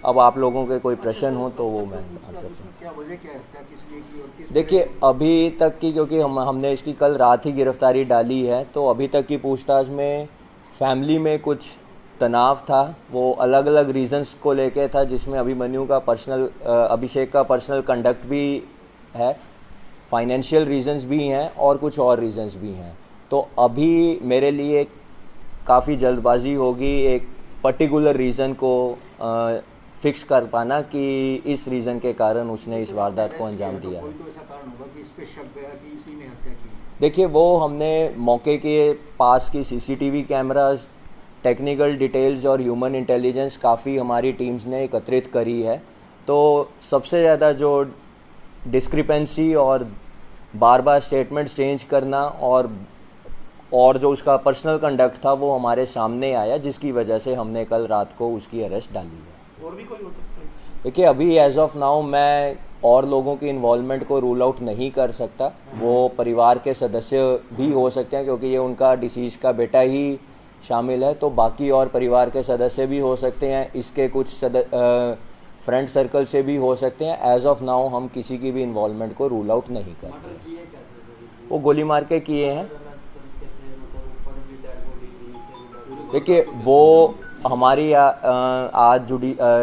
Speaker 2: अब आप लोगों के कोई प्रश्न हो तो वो मैं आंसर करूँ। देखिए, अभी तक की क्योंकि हमने इसकी कल रात ही गिरफ्तारी डाली है, तो अभी तक की पूछताछ में फैमिली में कुछ तनाव था, वो अलग अलग रीजंस को लेके था, जिसमें अभिमन्यु का अभिषेक का पर्सनल कंडक्ट भी है, फाइनेंशियल रीजंस भी हैं और कुछ और रीजंस भी हैं। तो अभी मेरे लिए काफ़ी जल्दबाजी होगी एक पर्टिकुलर रीज़न को फिक्स कर पाना कि इस रीज़न के कारण उसने इस वारदात को अंजाम दिया है। देखिए, वो हमने मौके के पास की सीसीटीवी कैमरास, टेक्निकल डिटेल्स और ह्यूमन इंटेलिजेंस काफ़ी हमारी टीम्स ने एकत्रित करी है। तो सबसे ज़्यादा जो डिस्क्रिपेंसी और बार बार स्टेटमेंट चेंज करना और जो उसका पर्सनल कंडक्ट था वो हमारे सामने आया, जिसकी वजह से हमने कल रात को उसकी अरेस्ट डाली है।
Speaker 3: और भी कोई हो सकता है?
Speaker 2: देखिए, अभी एज ऑफ नाउ मैं और लोगों की इन्वॉल्वमेंट को रूल आउट नहीं कर सकता। वो परिवार के सदस्य भी हो सकते हैं, क्योंकि ये उनका डिसीज का बेटा ही शामिल है, तो बाकी और परिवार के सदस्य भी हो सकते हैं, इसके कुछ फ्रेंड सर्कल से भी हो सकते हैं। एज ऑफ नाउ हम किसी की भी इन्वॉल्वमेंट को रूल आउट नहीं करते। वो गोली मार के किए हैं। देखिए, वो हमारी आज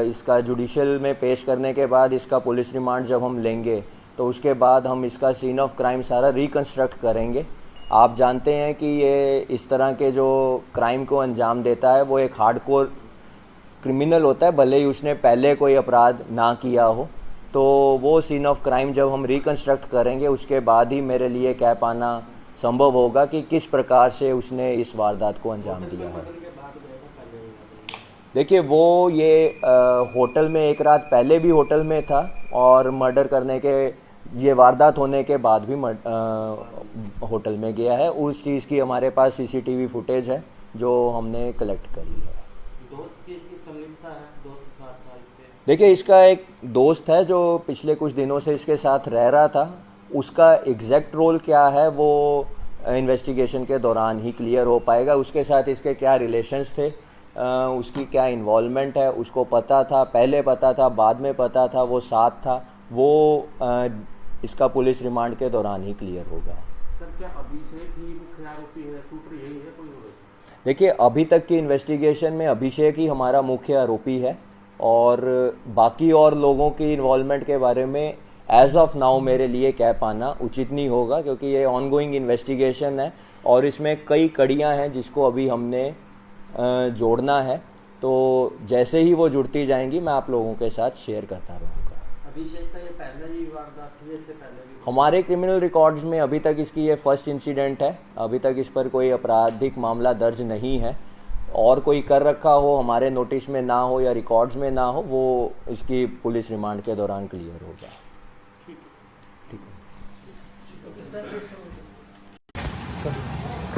Speaker 2: इसका जुडिशियल में पेश करने के बाद इसका पुलिस रिमांड जब हम लेंगे तो उसके बाद हम इसका सीन ऑफ क्राइम सारा रिकंस्ट्रक्ट करेंगे। आप जानते हैं कि ये इस तरह के जो क्राइम को अंजाम देता है वो एक हार्डकोर क्रिमिनल होता है, भले ही उसने पहले कोई अपराध ना किया हो। तो वो सीन ऑफ क्राइम जब हम रिकंस्ट्रक्ट करेंगे उसके बाद ही मेरे लिए कह पाना संभव होगा कि किस प्रकार से उसने इस वारदात को अंजाम दिया है। देखिए, वो ये होटल में एक रात पहले भी होटल में था और मर्डर करने के ये वारदात होने के बाद भी होटल में गया है। उस चीज़ की हमारे पास सीसीटीवी फुटेज है जो हमने कलेक्ट करी है।
Speaker 4: दोस्त की इसकी संलिप्तता है, दोस्त के साथ था इसके?
Speaker 2: देखिए, इसका एक दोस्त है जो पिछले कुछ दिनों से इसके साथ रह रहा था। उसका एग्जैक्ट रोल क्या है वो इन्वेस्टिगेशन के दौरान ही क्लियर हो पाएगा। उसके साथ इसके क्या रिलेशंस थे, उसकी क्या इन्वॉल्वमेंट है, उसको पता था, पहले पता था, बाद में पता था, वो साथ था, वो इसका पुलिस रिमांड के दौरान ही क्लियर होगा।
Speaker 3: सर, क्या अभिषेक ही मुख्य आरोपी है? शूटर यही है कोई और?
Speaker 2: देखिए, अभी तक की इन्वेस्टिगेशन में अभिषेक ही हमारा मुख्य आरोपी है और बाकी और लोगों की इन्वॉल्वमेंट के बारे में एज ऑफ नाउ मेरे लिए कह पाना उचित नहीं होगा, क्योंकि ये ऑनगोइंग इन्वेस्टिगेशन है और इसमें कई कड़ियां हैं जिसको अभी हमने जोड़ना है। तो जैसे ही वो जुड़ती जाएंगी मैं आप लोगों के साथ शेयर करता रहूँगा।
Speaker 4: अभिषेक का ये पहला ही वारदात थी, इससे पहले भी?
Speaker 2: हमारे क्रिमिनल रिकॉर्ड्स में अभी तक इसकी ये फर्स्ट इंसिडेंट है। अभी तक इस पर कोई आपराधिक मामला दर्ज नहीं है और कोई कर रखा हो, हमारे नोटिस में ना हो या रिकॉर्ड्स में ना हो, वो इसकी पुलिस रिमांड के दौरान क्लियर होगा।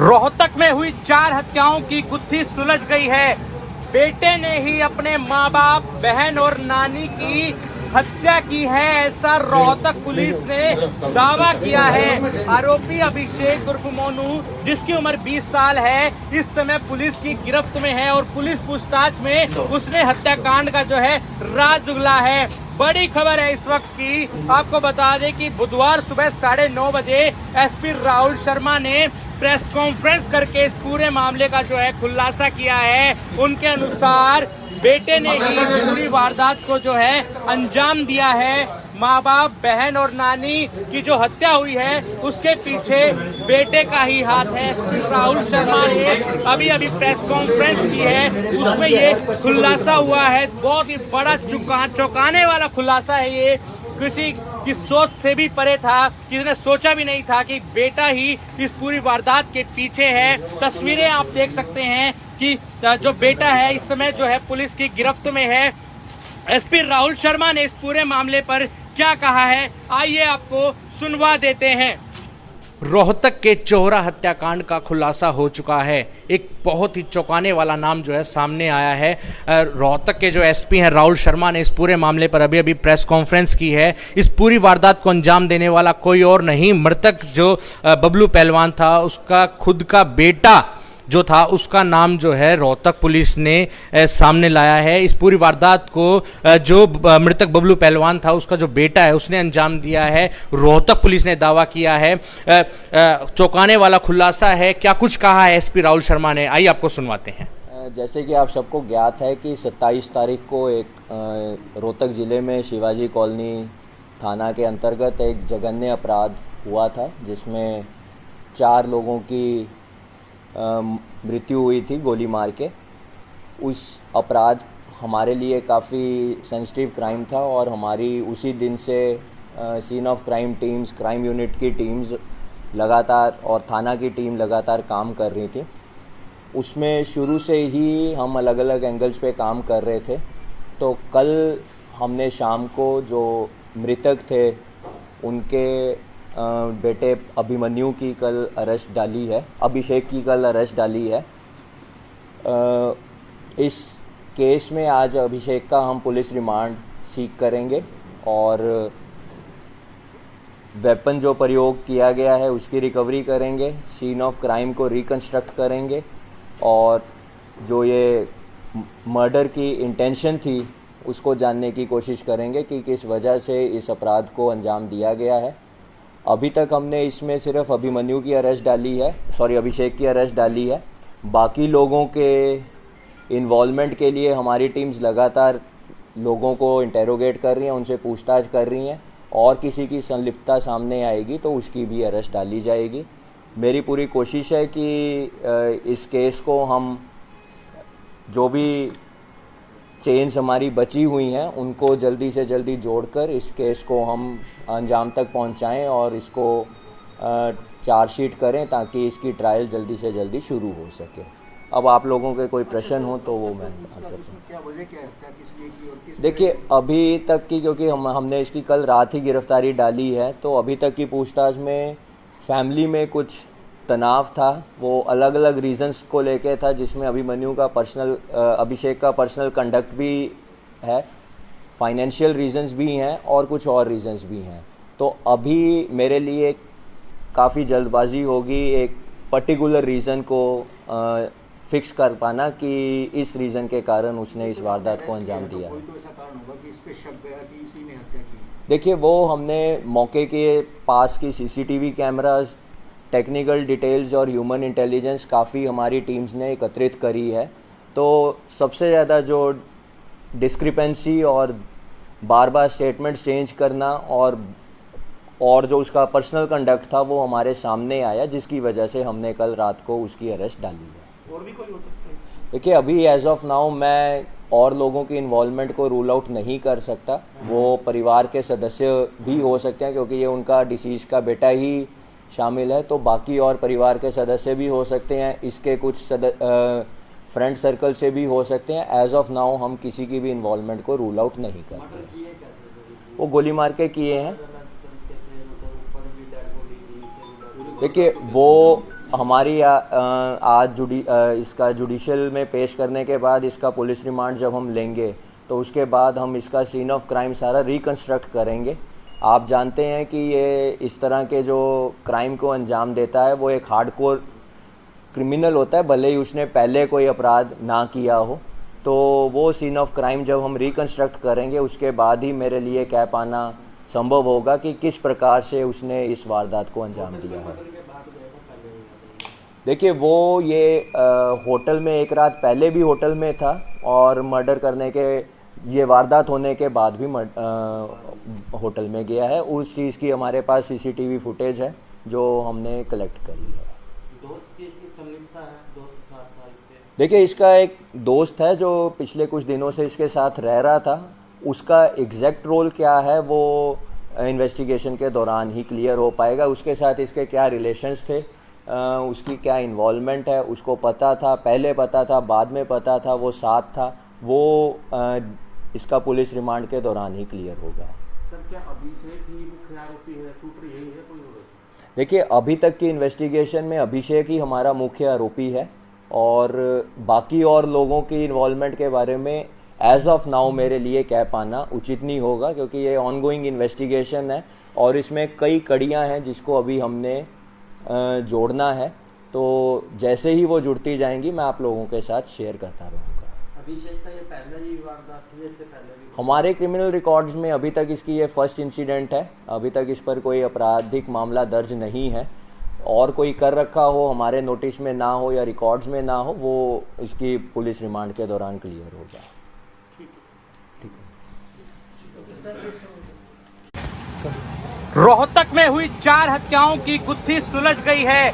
Speaker 1: रोहतक में हुई 4 हत्याओं की गुत्थी सुलझ गई है। बेटे ने ही अपने माँ बाप, बहन और नानी की हत्या की है, ऐसा रोहतक पुलिस ने दावा किया है। आरोपी अभिषेक उर्फ मोनू, जिसकी उम्र 20 साल है, इस समय पुलिस की गिरफ्त में है और पुलिस पूछताछ में उसने हत्याकांड का जो है राज उगला है। बड़ी खबर है इस वक्त की, आपको बता दें कि बुधवार सुबह 9:30 बजे एसपी राहुल शर्मा ने प्रेस कॉन्फ्रेंस करके इस पूरे मामले का जो है खुलासा किया है। उनके अनुसार बेटे ने ही इस पूरी वारदात को जो है अंजाम दिया है। माँ बाप, बहन और नानी की जो हत्या हुई है उसके पीछे बेटे का ही हाथ है। राहुल शर्मा ने अभी प्रेस कॉन्फ्रेंस की है, उसमें ये खुलासा हुआ है। बहुत ही बड़ा चौंकाने वाला खुलासा है ये, किसी की सोच से भी परे था, किसी ने सोचा भी नहीं था कि बेटा ही इस पूरी वारदात के पीछे है। तस्वीरें आप देख सकते हैं कि जो बेटा है इस समय जो है पुलिस की गिरफ्त में है। एसपी राहुल शर्मा ने इस पूरे मामले पर क्या कहा है, आइए आपको सुनवा देते हैं। रोहतक के चोहरा हत्याकांड का खुलासा हो चुका है। एक बहुत ही चौंकाने वाला नाम जो है सामने आया है। रोहतक के जो एसपी हैं राहुल शर्मा ने इस पूरे मामले पर अभी प्रेस कॉन्फ्रेंस की है। इस पूरी वारदात को अंजाम देने वाला कोई और नहीं, मृतक जो बबलू पहलवान था उसका खुद का बेटा जो था, उसका नाम जो है रोहतक पुलिस ने सामने लाया है। इस पूरी वारदात को जो मृतक बबलू पहलवान था उसका जो बेटा है उसने अंजाम दिया है, रोहतक पुलिस ने दावा किया है। चौंकाने वाला खुलासा है, क्या कुछ कहा है एसपी राहुल शर्मा ने, आइए आपको सुनवाते हैं।
Speaker 2: जैसे कि आप सबको ज्ञात है कि 27 तारीख को एक रोहतक ज़िले में शिवाजी कॉलोनी थाना के अंतर्गत एक जघन्य अपराध हुआ था, जिसमें 4 लोगों की मृत्यु हुई थी गोली मार के। उस अपराध हमारे लिए काफ़ी सेंसिटिव क्राइम था और हमारी उसी दिन से scene of crime teams, crime unit की टीम्स लगातार और थाना की टीम लगातार काम कर रही थी। उसमें शुरू से ही हम अलग अलग एंगल्स पे काम कर रहे थे। तो कल हमने शाम को जो मृतक थे उनके बेटे अभिमन्यु की कल अरेस्ट डाली है, अभिषेक की कल अरेस्ट डाली है। इस केस में आज अभिषेक का हम पुलिस रिमांड सीख करेंगे और वेपन जो प्रयोग किया गया है उसकी रिकवरी करेंगे, सीन ऑफ क्राइम को रिकंस्ट्रक्ट करेंगे और जो ये मर्डर की इंटेंशन थी उसको जानने की कोशिश करेंगे कि किस वजह से इस अपराध को अंजाम दिया गया है। अभी तक हमने इसमें सिर्फ अभिमन्यु की अरेस्ट डाली है, अभिषेक की अरेस्ट डाली है। बाकी लोगों के इन्वॉल्वमेंट के लिए हमारी टीम्स लगातार लोगों को इंटेरोगेट कर रही हैं, उनसे पूछताछ कर रही हैं और किसी की संलिप्तता सामने आएगी तो उसकी भी अरेस्ट डाली जाएगी। मेरी पूरी कोशिश है कि इस केस को हम जो भी चेन्स हमारी बची हुई हैं उनको जल्दी से जल्दी जोड़कर इस केस को हम अंजाम तक पहुंचाएं और इसको चार्जशीट करें ताकि इसकी ट्रायल जल्दी से जल्दी शुरू हो सके। अब आप लोगों के कोई प्रश्न हो तो वो मैं आंसर करूँ।
Speaker 5: क्या वजह क्या है, क्या किस लिए की और किस
Speaker 2: देखिए अभी तक की, क्योंकि हमने इसकी कल रात ही गिरफ्तारी डाली है, तो अभी तक की पूछताछ में फैमिली में कुछ तनाव था, वो अलग अलग रीजंस को लेके था, जिसमें अभिमन्यु का अभिषेक का पर्सनल कंडक्ट भी है, फाइनेंशियल रीजंस भी हैं और कुछ और रीजंस भी हैं। तो अभी मेरे लिए काफ़ी जल्दबाजी होगी एक पर्टिकुलर रीज़न को फिक्स कर पाना कि इस रीज़न के कारण उसने इस वारदात को अंजाम दिया है।
Speaker 5: कोई तो ऐसा कारण होगा कि इस पे शक गया कि इसी ने हत्या की।
Speaker 2: देखिए वो हमने मौके के पास की सीसीटीवी कैमरास, टेक्निकल डिटेल्स और ह्यूमन इंटेलिजेंस काफ़ी हमारी टीम्स ने एकत्रित करी है। तो सबसे ज़्यादा जो डिस्क्रिपेंसी और बार बार स्टेटमेंट्स चेंज करना और जो उसका पर्सनल कंडक्ट था वो हमारे सामने आया, जिसकी वजह से हमने कल रात को उसकी अरेस्ट डाली है।
Speaker 3: और भी कोई हो सकता है?
Speaker 2: देखिए अभी एज ऑफ नाउ मैं और लोगों की इन्वॉल्वमेंट को रूल आउट नहीं कर सकता। वो परिवार के सदस्य भी हो सकते हैं क्योंकि ये उनका डिसीज का बेटा ही शामिल है, तो बाकी और परिवार के सदस्य भी हो सकते हैं, इसके कुछ फ्रेंड सर्कल से भी हो सकते हैं। एज ऑफ नाउ हम किसी की भी इन्वॉल्वमेंट को रूल आउट नहीं करते।
Speaker 4: मर्डर किए कैसे?
Speaker 2: वो गोली मार के किए हैं।
Speaker 4: कैसे मतलब ऊपर भी डेड बॉडी थी, नीचे भी
Speaker 2: देखिए वो हमारी आज इसका जुडिशियल में पेश करने के बाद इसका पुलिस रिमांड जब हम लेंगे तो उसके बाद हम इसका सीन ऑफ क्राइम सारा रिकंस्ट्रक्ट करेंगे। आप जानते हैं कि ये इस तरह के जो क्राइम को अंजाम देता है वो एक हार्डकोर क्रिमिनल होता है, भले ही उसने पहले कोई अपराध ना किया हो। तो वो सीन ऑफ क्राइम जब हम रिकंस्ट्रक्ट करेंगे उसके बाद ही मेरे लिए कह पाना संभव होगा कि किस प्रकार से उसने इस वारदात को अंजाम दिया है। देखिए वो ये होटल में एक रात पहले भी होटल में था और मर्डर करने के ये वारदात होने के बाद भी होटल में गया है। उस चीज़ की हमारे पास सीसीटीवी फुटेज है जो हमने कलेक्ट करी है।
Speaker 4: दोस्त की इसकी संलिप्तता है, दोस्त के साथ था इसके?
Speaker 2: देखिए इसका एक दोस्त है जो पिछले कुछ दिनों से इसके साथ रह रहा था, उसका एग्जैक्ट रोल क्या है वो इन्वेस्टिगेशन के दौरान ही क्लियर हो पाएगा। उसके साथ इसके क्या रिलेशंस थे, उसकी क्या इन्वॉल्वमेंट है, उसको पता था, पहले पता था, बाद में पता था, वो साथ था, वो इसका पुलिस रिमांड के दौरान ही क्लियर होगा।
Speaker 3: सर क्या अभिषेक ही मुख्य आरोपी है, शूटर यही है कोई और?
Speaker 2: देखिए अभी तक की इन्वेस्टिगेशन में अभिषेक ही हमारा मुख्य आरोपी है और बाकी और लोगों की इन्वॉल्वमेंट के बारे में एज ऑफ नाउ मेरे लिए कह पाना उचित नहीं होगा क्योंकि ये ऑनगोइंग इन्वेस्टिगेशन है और इसमें कई कड़ियां हैं जिसको अभी हमने जोड़ना है। तो जैसे ही वो जुड़ती जाएंगी मैं आप लोगों के साथ शेयर करता रहूँगा।
Speaker 4: अभिषेक का ये पहले ही वारदात थी, इससे पहले भी?
Speaker 2: हमारे क्रिमिनल रिकॉर्ड्स में अभी तक इसकी ये फर्स्ट इंसिडेंट है। अभी तक इस पर कोई आपराधिक मामला दर्ज नहीं है और कोई कर रखा हो हमारे नोटिस में ना हो या रिकॉर्ड्स में ना हो वो इसकी पुलिस रिमांड के दौरान क्लियर होगा।
Speaker 1: रोहतक में हुई 4 हत्याओं की गुत्थी सुलझ गई है।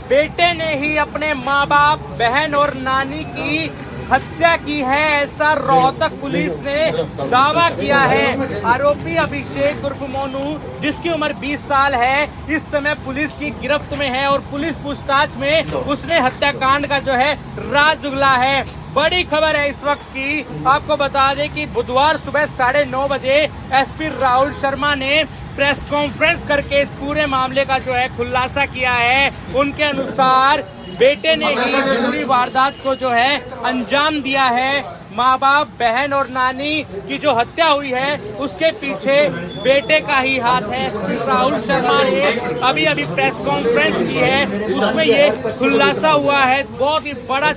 Speaker 1: बेटे ने ही अपने माँ बाप, बहन और नानी की हत्या की है, ऐसा रोहतक पुलिस ने दावा किया है। आरोपी अभिषेक उर्फ मोनू, जिसकी उम्र 20 साल है, इस समय पुलिस की गिरफ्त में है और पुलिस पूछताछ में उसने हत्याकांड का जो है राज उगला है। बड़ी खबर है इस वक्त की, आपको बता दें कि बुधवार सुबह 9:30 बजे एसपी राहुल शर्मा ने प्रेस कॉन्फ्रेंस करके इस पूरे मामले का जो है खुलासा किया है। उनके अनुसार बेटे ने ही इस पूरी वारदात को जो है अंजाम दिया है। माँ बाप, बहन और नानी की जो हत्या हुई है उसके पीछे बेटे का ही हाथ है। एसपी राहुल शर्मा ने अभी प्रेस कॉन्फ्रेंस की है, उसमें ये खुलासा हुआ है। बहुत ही बड़ा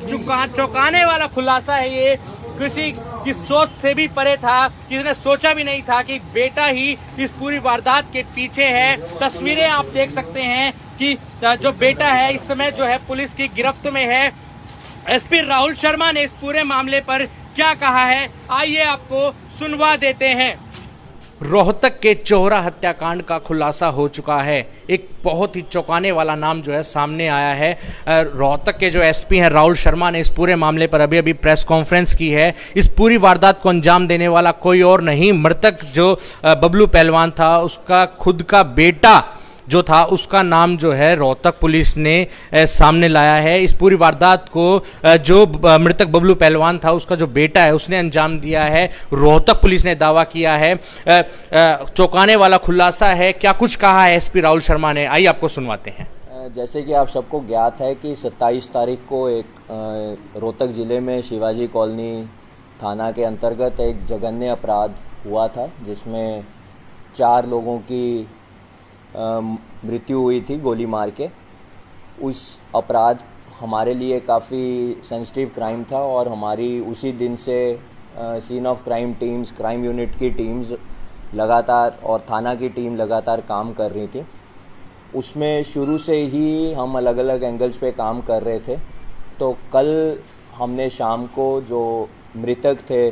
Speaker 1: चौंकाने वाला खुलासा है ये, किसी की सोच से भी परे था। किसी ने सोचा भी नहीं था कि बेटा ही इस पूरी वारदात के पीछे है। तस्वीरें आप देख सकते हैं कि जो बेटा है इस समय जो है पुलिस की गिरफ्त में है। एसपी राहुल शर्मा ने इस पूरे मामले पर क्या कहा है, आइए आपको सुनवा देते हैं। रोहतक के चोहरा हत्याकांड का खुलासा हो चुका है। एक बहुत ही चौंकाने वाला नाम जो है सामने आया है। रोहतक के जो एसपी हैं राहुल शर्मा ने इस पूरे मामले पर अभी प्रेस कॉन्फ्रेंस की है। इस पूरी वारदात को अंजाम देने वाला कोई और नहीं, मृतक जो बबलू पहलवान था उसका खुद का बेटा जो था, उसका नाम जो है रोहतक पुलिस ने सामने लाया है। इस पूरी वारदात को जो मृतक बबलू पहलवान था उसका जो बेटा है उसने अंजाम दिया है, रोहतक पुलिस ने दावा किया है। चौंकाने वाला खुलासा है। क्या कुछ कहा है एसपी राहुल शर्मा ने, आइए आपको सुनवाते हैं।
Speaker 2: जैसे कि आप सबको ज्ञात है कि 27 तारीख को एक रोहतक ज़िले में शिवाजी कॉलोनी थाना के अंतर्गत एक जघन्य अपराध हुआ था, जिसमें 4 लोगों की मृत्यु हुई थी गोली मार के। उस अपराध हमारे लिए काफ़ी सेंसिटिव क्राइम था और हमारी उसी दिन से scene of crime teams, crime unit की टीम्स लगातार और थाना की टीम लगातार काम कर रही थी। उसमें शुरू से ही हम अलग अलग एंगल्स पे काम कर रहे थे। तो कल हमने शाम को जो मृतक थे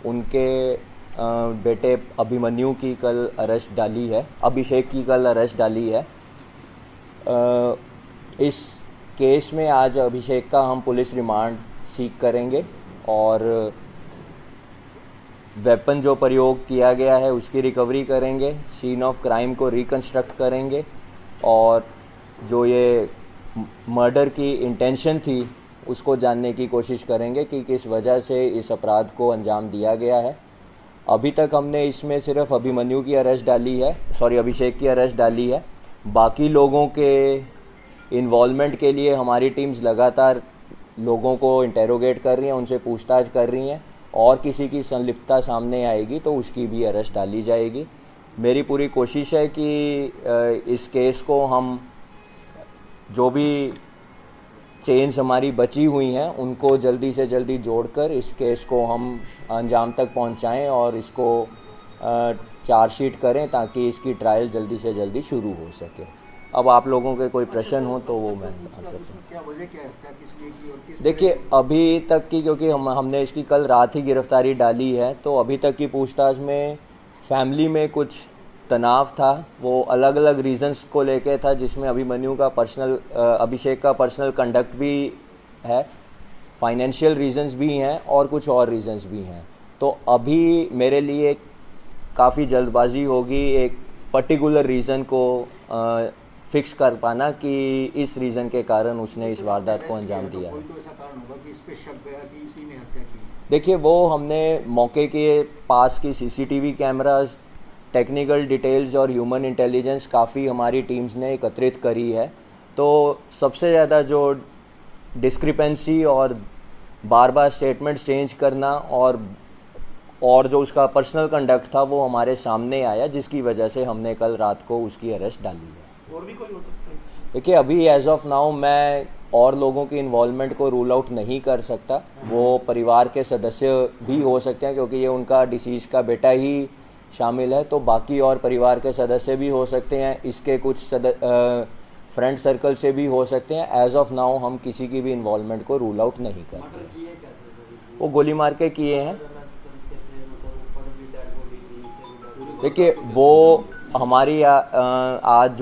Speaker 2: उनके बेटे अभिमन्यु की कल अरेस्ट डाली है, अभिषेक की कल अरेस्ट डाली है। इस केस में आज अभिषेक का हम पुलिस रिमांड सीक करेंगे और वेपन जो प्रयोग किया गया है उसकी रिकवरी करेंगे, सीन ऑफ क्राइम को रिकंस्ट्रक्ट करेंगे और जो ये मर्डर की इंटेंशन थी उसको जानने की कोशिश करेंगे कि किस वजह से इस अपराध को अंजाम दिया गया है। अभी तक हमने इसमें सिर्फ अभिमन्यु की अरेस्ट डाली है, अभिषेक की अरेस्ट डाली है। बाकी लोगों के इन्वॉल्वमेंट के लिए हमारी टीम्स लगातार लोगों को इंटेरोगेट कर रही हैं, उनसे पूछताछ कर रही हैं और किसी की संलिप्तता सामने आएगी तो उसकी भी अरेस्ट डाली जाएगी। मेरी पूरी कोशिश है कि इस केस को हम जो भी चेन्स हमारी बची हुई हैं उनको जल्दी से जल्दी जोड़कर इस केस को हम अंजाम तक पहुंचाएं और इसको चार्जशीट करें ताकि इसकी ट्रायल जल्दी से जल्दी शुरू हो सके। अब आप लोगों के कोई प्रश्न हो तो वो मैं आंसर करूँ।
Speaker 5: क्या वजह क्या है, हत्या किस लिए की और किस
Speaker 2: देखिए अभी तक की, क्योंकि हमने इसकी कल रात ही गिरफ्तारी डाली है, तो अभी तक की पूछताछ में फैमिली में कुछ तनाव था। वो अलग अलग रीजंस को लेके था, जिसमें अभिमन्यु का अभिषेक का पर्सनल कंडक्ट भी है, फाइनेंशियल रीजंस भी हैं और कुछ और रीजंस भी हैं। तो अभी मेरे लिए काफ़ी जल्दबाजी होगी एक पर्टिकुलर रीज़न को फिक्स कर पाना कि इस रीज़न के कारण उसने इस वारदात को अंजाम दिया है।
Speaker 5: कोई तो ऐसा कारण होगा कि इस पे शक गया कि इसी ने हत्या की।
Speaker 2: देखिए वो हमने मौके के पास की सीसीटीवी कैमरास, टेक्निकल डिटेल्स और ह्यूमन इंटेलिजेंस काफ़ी हमारी टीम्स ने एकत्रित करी है। तो सबसे ज़्यादा जो डिस्क्रिपेंसी और बार बार स्टेटमेंट चेंज करना और जो उसका पर्सनल कंडक्ट था वो हमारे सामने आया, जिसकी वजह से हमने कल रात को उसकी अरेस्ट डाली है।
Speaker 3: और भी कोई हो सकता है?
Speaker 2: देखिए अभी एज ऑफ नाउ मैं और लोगों की इन्वॉल्वमेंट को रूल आउट नहीं कर सकता। वो परिवार के सदस्य भी हो सकते हैं क्योंकि ये उनका डिसीज का बेटा ही शामिल है, तो बाकी और परिवार के सदस्य भी हो सकते हैं, इसके कुछ फ्रेंड सर्कल से भी हो सकते हैं। एज ऑफ नाउ हम किसी की भी इन्वॉल्वमेंट को रूल आउट नहीं कर रहे। वो गोली मार के किए हैं। देखिए वो हमारी आज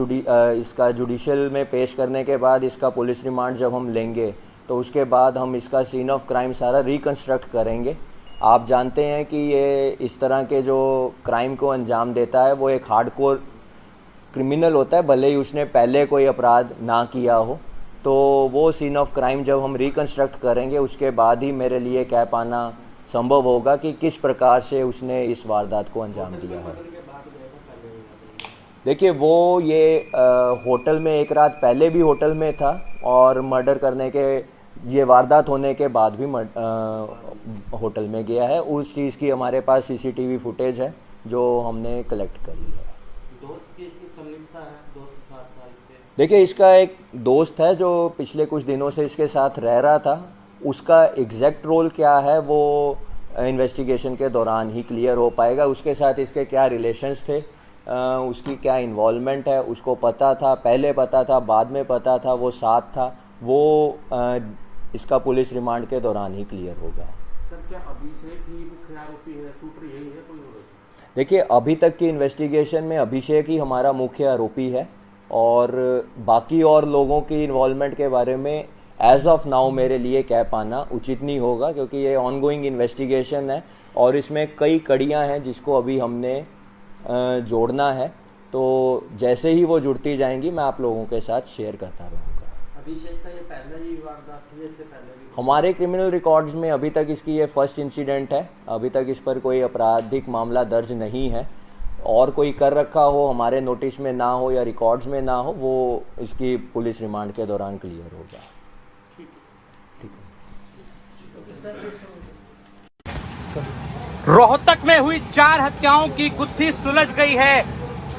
Speaker 2: इसका जुडिशियल में पेश करने के बाद इसका पुलिस रिमांड जब हम लेंगे तो उसके बाद हम इसका सीन ऑफ क्राइम सारा रिकंस्ट्रक्ट करेंगे। आप जानते हैं कि ये इस तरह के जो क्राइम को अंजाम देता है वो एक हार्डकोर क्रिमिनल होता है, भले ही उसने पहले कोई अपराध ना किया हो। तो वो सीन ऑफ क्राइम जब हम रिकंस्ट्रक्ट करेंगे उसके बाद ही मेरे लिए कह पाना संभव होगा कि किस प्रकार से उसने इस वारदात को अंजाम दिया है। देखिए वो ये होटल में एक रात पहले भी होटल में था और मर्डर करने के ये वारदात होने के बाद भी होटल में गया है। उस चीज़ की हमारे पास सीसीटीवी फुटेज है जो हमने कलेक्ट करी है।
Speaker 4: दोस्त की इसकी संलिप्तता है, दोस्त के साथ था इसके?
Speaker 2: देखिए इसका एक दोस्त है जो पिछले कुछ दिनों से इसके साथ रह रहा था। उसका एग्जैक्ट रोल क्या है वो इन्वेस्टिगेशन के दौरान ही क्लियर हो पाएगा। उसके साथ इसके क्या रिलेशंस थे, उसकी क्या इन्वॉल्वमेंट है, उसको पता था, पहले पता था, बाद में पता था, वो साथ था, वो इसका पुलिस रिमांड के दौरान ही क्लियर होगा।
Speaker 3: सर क्या अभिषेक ही मुख्य आरोपी है, शूटर यही है कोई और?
Speaker 2: देखिए अभी तक की इन्वेस्टिगेशन में अभिषेक ही हमारा मुख्य आरोपी है और बाकी और लोगों की इन्वॉल्वमेंट के बारे में एज ऑफ नाउ मेरे लिए कह पाना उचित नहीं होगा, क्योंकि ये ऑनगोइंग इन्वेस्टिगेशन है और इसमें कई कड़ियां हैं जिसको अभी हमने जोड़ना है। तो जैसे ही वो जुड़ती जाएंगी मैं आप लोगों के साथ शेयर करता रहूँगा।
Speaker 4: अभिषेक का ये पहला ही वारदात थी, इससे पहले भी?
Speaker 2: हमारे क्रिमिनल रिकॉर्ड्स में अभी तक इसकी ये फर्स्ट इंसिडेंट है। अभी तक इस पर कोई आपराधिक मामला दर्ज नहीं है और कोई कर रखा हो हमारे नोटिस में ना हो या रिकॉर्ड्स में ना हो वो इसकी पुलिस रिमांड के दौरान क्लियर होगा।
Speaker 1: रोहतक में हुई 4 हत्याओं की गुत्थी सुलझ गई है।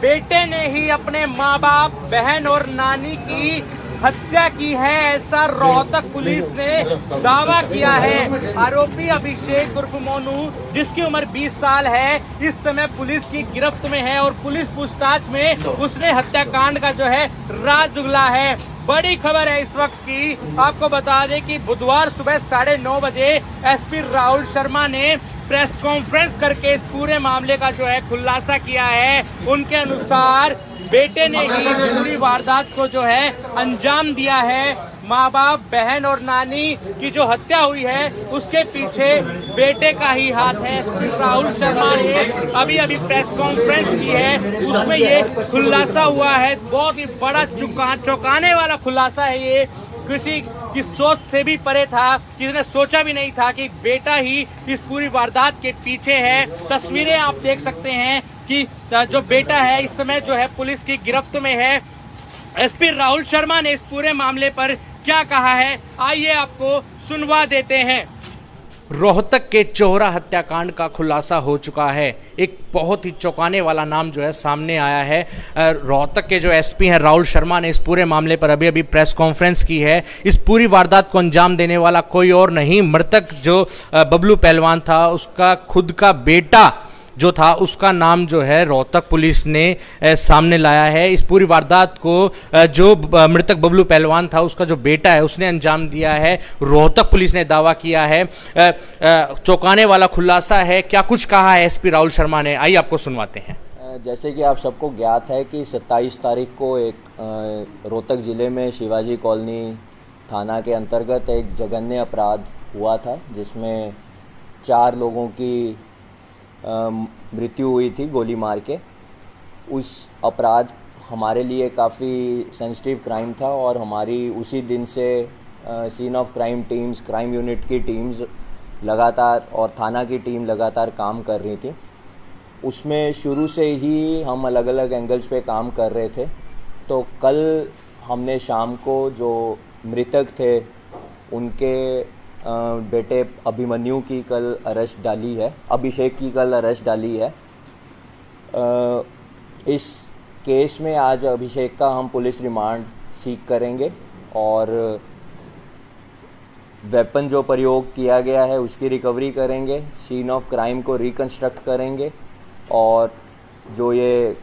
Speaker 1: बेटे ने ही अपने माँ बाप, बहन और नानी की हत्या की है, ऐसा रोहतक पुलिस ने दावा किया है। आरोपी अभिषेक उर्फ मोनू, जिसकी उम्र 20 साल है, इस समय पुलिस की गिरफ्त में है और पुलिस पूछताछ में उसने हत्याकांड का जो है राज उगला है। बड़ी खबर है इस वक्त की, आपको बता दें कि बुधवार सुबह 9:30 बजे एसपी राहुल शर्मा ने प्रेस कॉन्फ्रेंस करके इस पूरे मामले का जो है खुलासा किया है। उनके अनुसार बेटे ने ही इस पूरी वारदात को जो है अंजाम दिया है। माँ बाप, बहन और नानी की जो हत्या हुई है उसके पीछे बेटे का ही हाथ है। एसपी राहुल शर्मा ने अभी प्रेस कॉन्फ्रेंस की है, उसमें ये खुलासा हुआ है। बहुत ही बड़ा चौंकाने वाला खुलासा है ये, किसी की सोच से भी परे था, किसी ने सोचा भी नहीं था कि बेटा ही इस पूरी वारदात के पीछे है। तस्वीरें आप देख सकते हैं कि जो बेटा है इस समय जो है पुलिस की गिरफ्त में है। एसपी राहुल शर्मा ने इस पूरे मामले पर क्या कहा है, आइए आपको सुनवा देते हैं। रोहतक के चोहरा हत्याकांड का खुलासा हो चुका है। एक बहुत ही चौंकाने वाला नाम जो है सामने आया है। रोहतक के जो एसपी हैं राहुल शर्मा ने इस पूरे मामले पर अभी प्रेस कॉन्फ्रेंस की है। इस पूरी वारदात को अंजाम देने वाला कोई और नहीं, मृतक जो बबलू पहलवान था उसका खुद का बेटा जो था, उसका नाम जो है रोहतक पुलिस ने सामने लाया है। इस पूरी वारदात को जो मृतक बबलू पहलवान था उसका जो बेटा है उसने अंजाम दिया है, रोहतक पुलिस ने दावा किया है। चौंकाने वाला खुलासा है। क्या कुछ कहा है एसपी राहुल शर्मा ने, आइए आपको सुनवाते हैं।
Speaker 2: जैसे कि आप सबको ज्ञात है कि 27 तारीख को एक रोहतक ज़िले में शिवाजी कॉलोनी थाना के अंतर्गत एक जघन्य अपराध हुआ था जिसमें 4 लोगों की मृत्यु हुई थी गोली मार के। उस अपराध हमारे लिए काफ़ी सेंसिटिव क्राइम था और हमारी उसी दिन से scene of crime teams, crime unit की टीम्स लगातार और थाना की टीम लगातार काम कर रही थी। उसमें शुरू से ही हम अलग अलग एंगल्स पे काम कर रहे थे। तो कल हमने शाम को जो मृतक थे उनके बेटे अभिमन्यु की कल अरेस्ट डाली है, अभिषेक की कल अरेस्ट डाली है। इस केस में आज अभिषेक का हम पुलिस रिमांड सीक करेंगे और वेपन जो प्रयोग किया गया है उसकी रिकवरी करेंगे, सीन ऑफ क्राइम को रिकंस्ट्रक्ट करेंगे और जो ये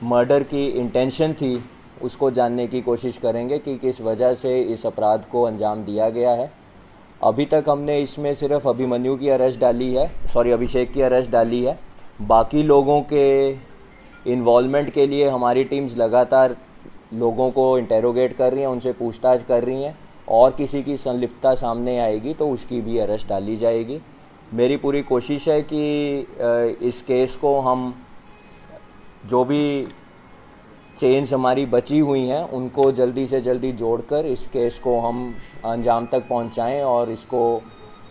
Speaker 2: मर्डर की इंटेंशन थी उसको जानने की कोशिश करेंगे कि किस वजह से इस अपराध को अंजाम दिया गया है। अभी तक हमने इसमें सिर्फ अभिमन्यु की अरेस्ट डाली है, अभिषेक की अरेस्ट डाली है। बाकी लोगों के इन्वॉल्वमेंट के लिए हमारी टीम्स लगातार लोगों को इंटेरोगेट कर रही हैं, उनसे पूछताछ कर रही हैं और किसी की संलिप्तता सामने आएगी तो उसकी भी अरेस्ट डाली जाएगी। मेरी पूरी कोशिश है कि इस केस को हम जो भी चेन्स हमारी बची हुई हैं उनको जल्दी से जल्दी जोड़कर इस केस को हम अंजाम तक पहुंचाएं और इसको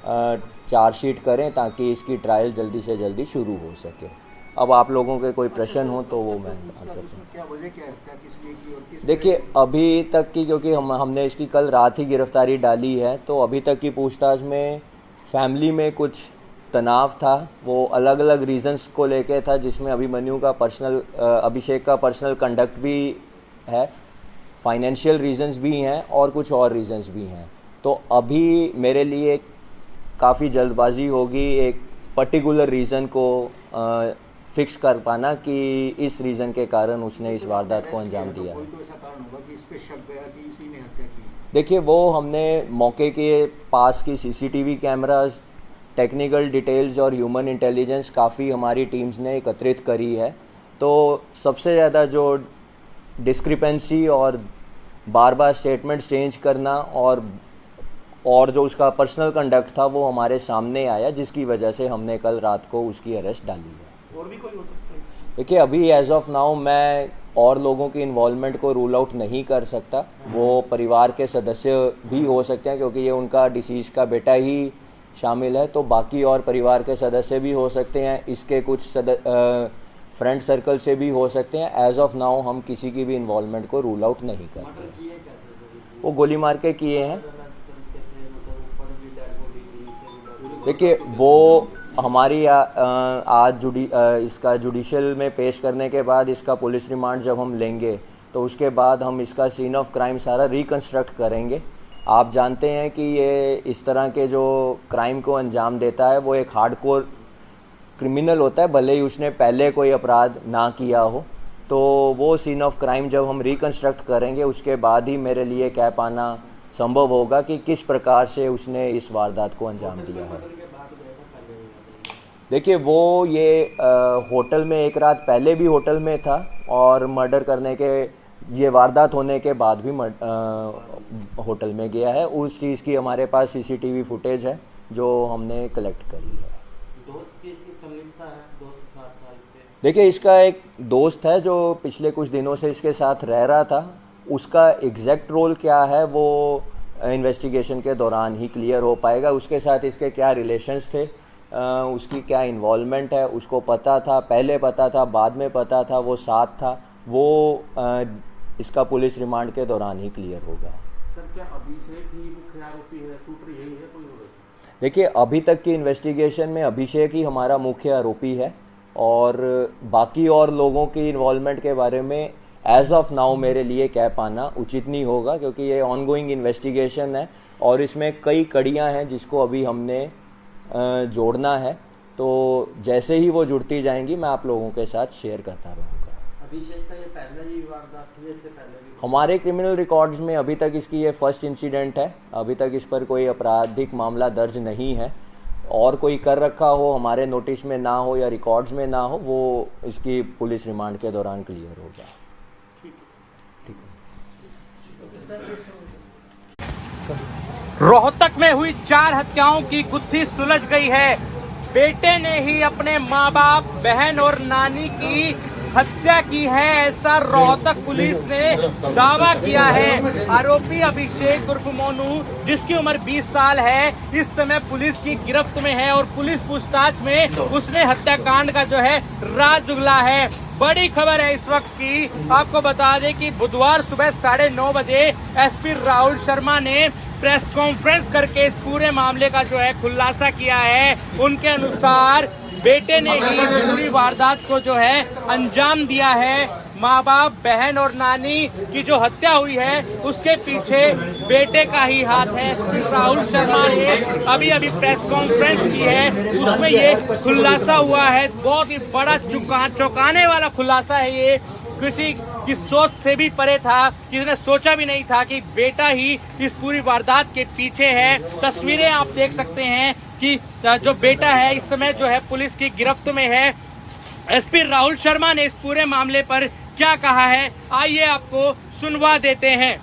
Speaker 2: चार्जशीट करें ताकि इसकी ट्रायल जल्दी से जल्दी शुरू हो सके। अब आप लोगों के कोई प्रश्न हो तो वो मैं आंसर करूँ।
Speaker 5: क्या वजह क्या हत्या किस लिए की और किस
Speaker 2: देखिए अभी तक की, क्योंकि हमने इसकी कल रात ही गिरफ्तारी डाली है, तो अभी तक की पूछताछ में फैमिली में कुछ तनाव था, वो अलग अलग रीजंस को लेके था, जिसमें अभिमन्यु का अभिषेक का पर्सनल कंडक्ट भी है, फाइनेंशियल रीजंस भी हैं और कुछ और रीजंस भी हैं। तो अभी मेरे लिए काफ़ी जल्दबाजी होगी एक पर्टिकुलर रीज़न को फिक्स कर पाना कि इस रीज़न के कारण उसने इस वारदात को अंजाम दिया है।
Speaker 5: कोई तो ऐसा कारण होगा कि इस पे शक गया कि इसी ने हत्या की।
Speaker 2: देखिए वो हमने मौके के पास की सीसीटीवी कैमरास, टेक्निकल डिटेल्स और ह्यूमन इंटेलिजेंस काफ़ी हमारी टीम्स ने एकत्रित करी है। तो सबसे ज़्यादा जो डिस्क्रिपेंसी और बार बार स्टेटमेंट चेंज करना और जो उसका पर्सनल कंडक्ट था वो हमारे सामने आया, जिसकी वजह से हमने कल रात को उसकी अरेस्ट डाली है।
Speaker 3: और भी कोई हो सकता है?
Speaker 2: देखिए अभी एज ऑफ नाउ मैं और लोगों की इन्वॉल्वमेंट को रूल आउट नहीं कर सकता। वो परिवार के सदस्य भी हो सकते हैं क्योंकि ये उनका डिसीज का बेटा ही शामिल है, तो बाकी और परिवार के सदस्य भी हो सकते हैं, इसके कुछ फ्रेंड सर्कल से भी हो सकते हैं। एज ऑफ नाउ हम किसी की भी इन्वॉल्वमेंट को रूल आउट नहीं करते। वो गोली मार के किए हैं। देखिए वो हमारी आज इसका जुडिशियल में पेश करने के बाद इसका पुलिस रिमांड जब हम लेंगे तो उसके बाद हम इसका सीन ऑफ क्राइम सारा रिकंस्ट्रक्ट करेंगे। आप जानते हैं कि ये इस तरह के जो क्राइम को अंजाम देता है वो एक हार्डकोर क्रिमिनल होता है, भले ही उसने पहले कोई अपराध ना किया हो। तो वो सीन ऑफ क्राइम जब हम रिकंस्ट्रक्ट करेंगे उसके बाद ही मेरे लिए कह पाना संभव होगा कि किस प्रकार से उसने इस वारदात को अंजाम दिया है। देखिए वो ये होटल में एक रात पहले भी होटल में था और मर्डर करने के ये वारदात होने के बाद भी होटल में गया है। उस चीज़ की हमारे पास सीसीटीवी फुटेज है जो हमने कलेक्ट करी है।
Speaker 4: दोस्त की इसकी संलिप्तता है, दोस्त के साथ था इसके?
Speaker 2: देखिए इसका एक दोस्त है जो पिछले कुछ दिनों से इसके साथ रह रहा था, उसका एग्जैक्ट रोल क्या है वो इन्वेस्टिगेशन के दौरान ही क्लियर हो पाएगा। उसके साथ इसके क्या रिलेशंस थे, उसकी क्या इन्वॉल्वमेंट है, उसको पता था, पहले पता था, बाद में पता था, वो साथ था, वो इसका पुलिस रिमांड के दौरान ही क्लियर होगा।
Speaker 3: सर क्या अभिषेक ही मुख्य आरोपी है, शूटर यही है कोई और?
Speaker 2: देखिए अभी तक की इन्वेस्टिगेशन में अभिषेक ही हमारा मुख्य आरोपी है और बाकी और लोगों की इन्वॉल्वमेंट के बारे में एज ऑफ नाउ मेरे लिए कह पाना उचित नहीं होगा क्योंकि ये ऑनगोइंग इन्वेस्टिगेशन है और इसमें कई कड़ियां हैं जिसको अभी हमने जोड़ना है। तो जैसे ही वो जुड़ती जाएंगी मैं आप लोगों के साथ शेयर करता रहूँगा।
Speaker 4: अभिषेक का ये पहला ही वारदात थी, इससे पहले भी?
Speaker 2: हमारे क्रिमिनल रिकॉर्ड्स में अभी तक इसकी ये फर्स्ट इंसिडेंट है। अभी तक इस पर कोई आपराधिक मामला दर्ज नहीं है और कोई कर रखा हो हमारे नोटिस में ना हो या रिकॉर्ड्स में ना हो वो इसकी पुलिस रिमांड के दौरान क्लियर होगा।
Speaker 1: रोहतक में हुई 4 हत्याओं की गुत्थी सुलझ गई है। बेटे ने ही अपने माँ बाप, बहन और नानी की हत्या की है, ऐसा रोहतक पुलिस ने दावा किया है। आरोपी अभिषेक उर्फ मोनू, जिसकी उम्र 20 साल है, इस समय पुलिस की गिरफ्त में है और पुलिस पूछताछ में उसने हत्याकांड का जो है राज उगला है। बड़ी खबर है इस वक्त की, आपको बता दें कि बुधवार सुबह 9:30 बजे एसपी राहुल शर्मा ने प्रेस कॉन्फ्रेंस करके इस पूरे मामले का जो है खुलासा किया है। उनके अनुसार बेटे ने ही इस पूरी वारदात को जो है अंजाम दिया है। माँ बाप, बहन और नानी की जो हत्या हुई है उसके पीछे बेटे का ही हाथ है। राहुल शर्मा ने अभी प्रेस कॉन्फ्रेंस की है, उसमें ये खुलासा हुआ है। बहुत ही बड़ा चौंकाने वाला खुलासा है ये, किसी की सोच से भी परे था, किसी ने सोचा भी नहीं था कि बेटा ही इस पूरी वारदात के पीछे है। तस्वीरें आप देख सकते हैं कि जो बेटा है इस समय जो है पुलिस की गिरफ्त में है। एसपी राहुल शर्मा ने इस पूरे मामले पर क्या कहा है, आइए आपको सुनवा देते हैं।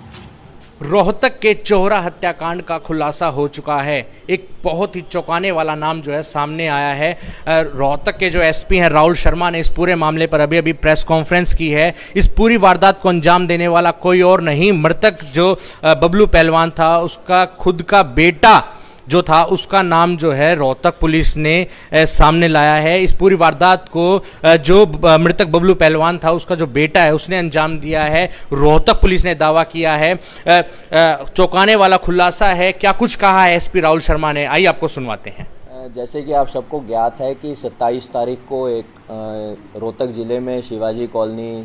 Speaker 1: रोहतक के चोहरा हत्याकांड का खुलासा हो चुका है। एक बहुत ही चौंकाने वाला नाम जो है सामने आया है। रोहतक के जो एसपी हैं राहुल शर्मा ने इस पूरे मामले पर अभी प्रेस कॉन्फ्रेंस की है। इस पूरी वारदात को अंजाम देने वाला कोई और नहीं, मृतक जो बबलू पहलवान था उसका खुद का बेटा जो था, उसका नाम जो है रोहतक पुलिस ने सामने लाया है। इस पूरी वारदात को जो मृतक बबलू पहलवान था उसका जो बेटा है उसने अंजाम दिया है, रोहतक पुलिस ने दावा किया है। चौंकाने वाला खुलासा है। क्या कुछ कहा है एसपी राहुल शर्मा ने, आइए आपको सुनवाते हैं।
Speaker 2: जैसे कि आप सबको ज्ञात है कि 27 तारीख को एक रोहतक ज़िले में शिवाजी कॉलोनी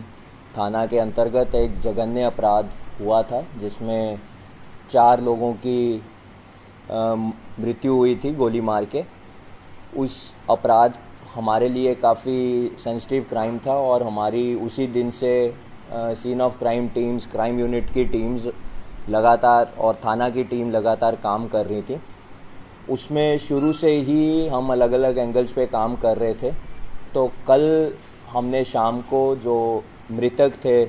Speaker 2: थाना के अंतर्गत एक जघन्य अपराध हुआ था, जिसमें 4 लोगों की मृत्यु हुई थी गोली मार के। उस अपराध हमारे लिए काफ़ी सेंसिटिव क्राइम था और हमारी उसी दिन से scene of crime teams, crime unit की टीम्स लगातार और थाना की टीम लगातार काम कर रही थी। उसमें शुरू से ही हम अलग अलग एंगल्स पे काम कर रहे थे। तो कल हमने शाम को जो मृतक थे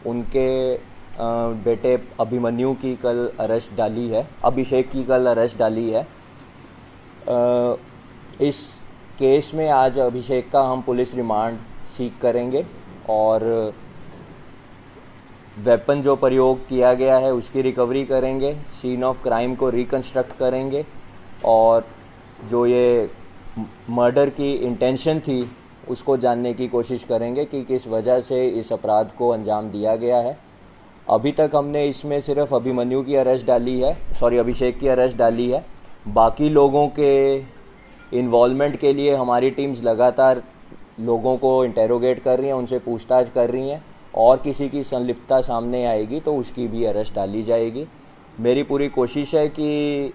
Speaker 2: उनके बेटे अभिमन्यु की कल अरेस्ट डाली है, अभिषेक की कल अरेस्ट डाली है। इस केस में आज अभिषेक का हम पुलिस रिमांड सीख करेंगे और वेपन जो प्रयोग किया गया है उसकी रिकवरी करेंगे, सीन ऑफ क्राइम को रिकंस्ट्रक्ट करेंगे और जो ये मर्डर की इंटेंशन थी उसको जानने की कोशिश करेंगे कि किस वजह से इस अपराध को अंजाम दिया गया है। अभी तक हमने इसमें सिर्फ अभिमन्यु की अरेस्ट डाली है, अभिषेक की अरेस्ट डाली है। बाकी लोगों के इन्वॉल्वमेंट के लिए हमारी टीम्स लगातार लोगों को इंटेरोगेट कर रही हैं, उनसे पूछताछ कर रही हैं और किसी की संलिप्तता सामने आएगी तो उसकी भी अरेस्ट डाली जाएगी। मेरी पूरी कोशिश है कि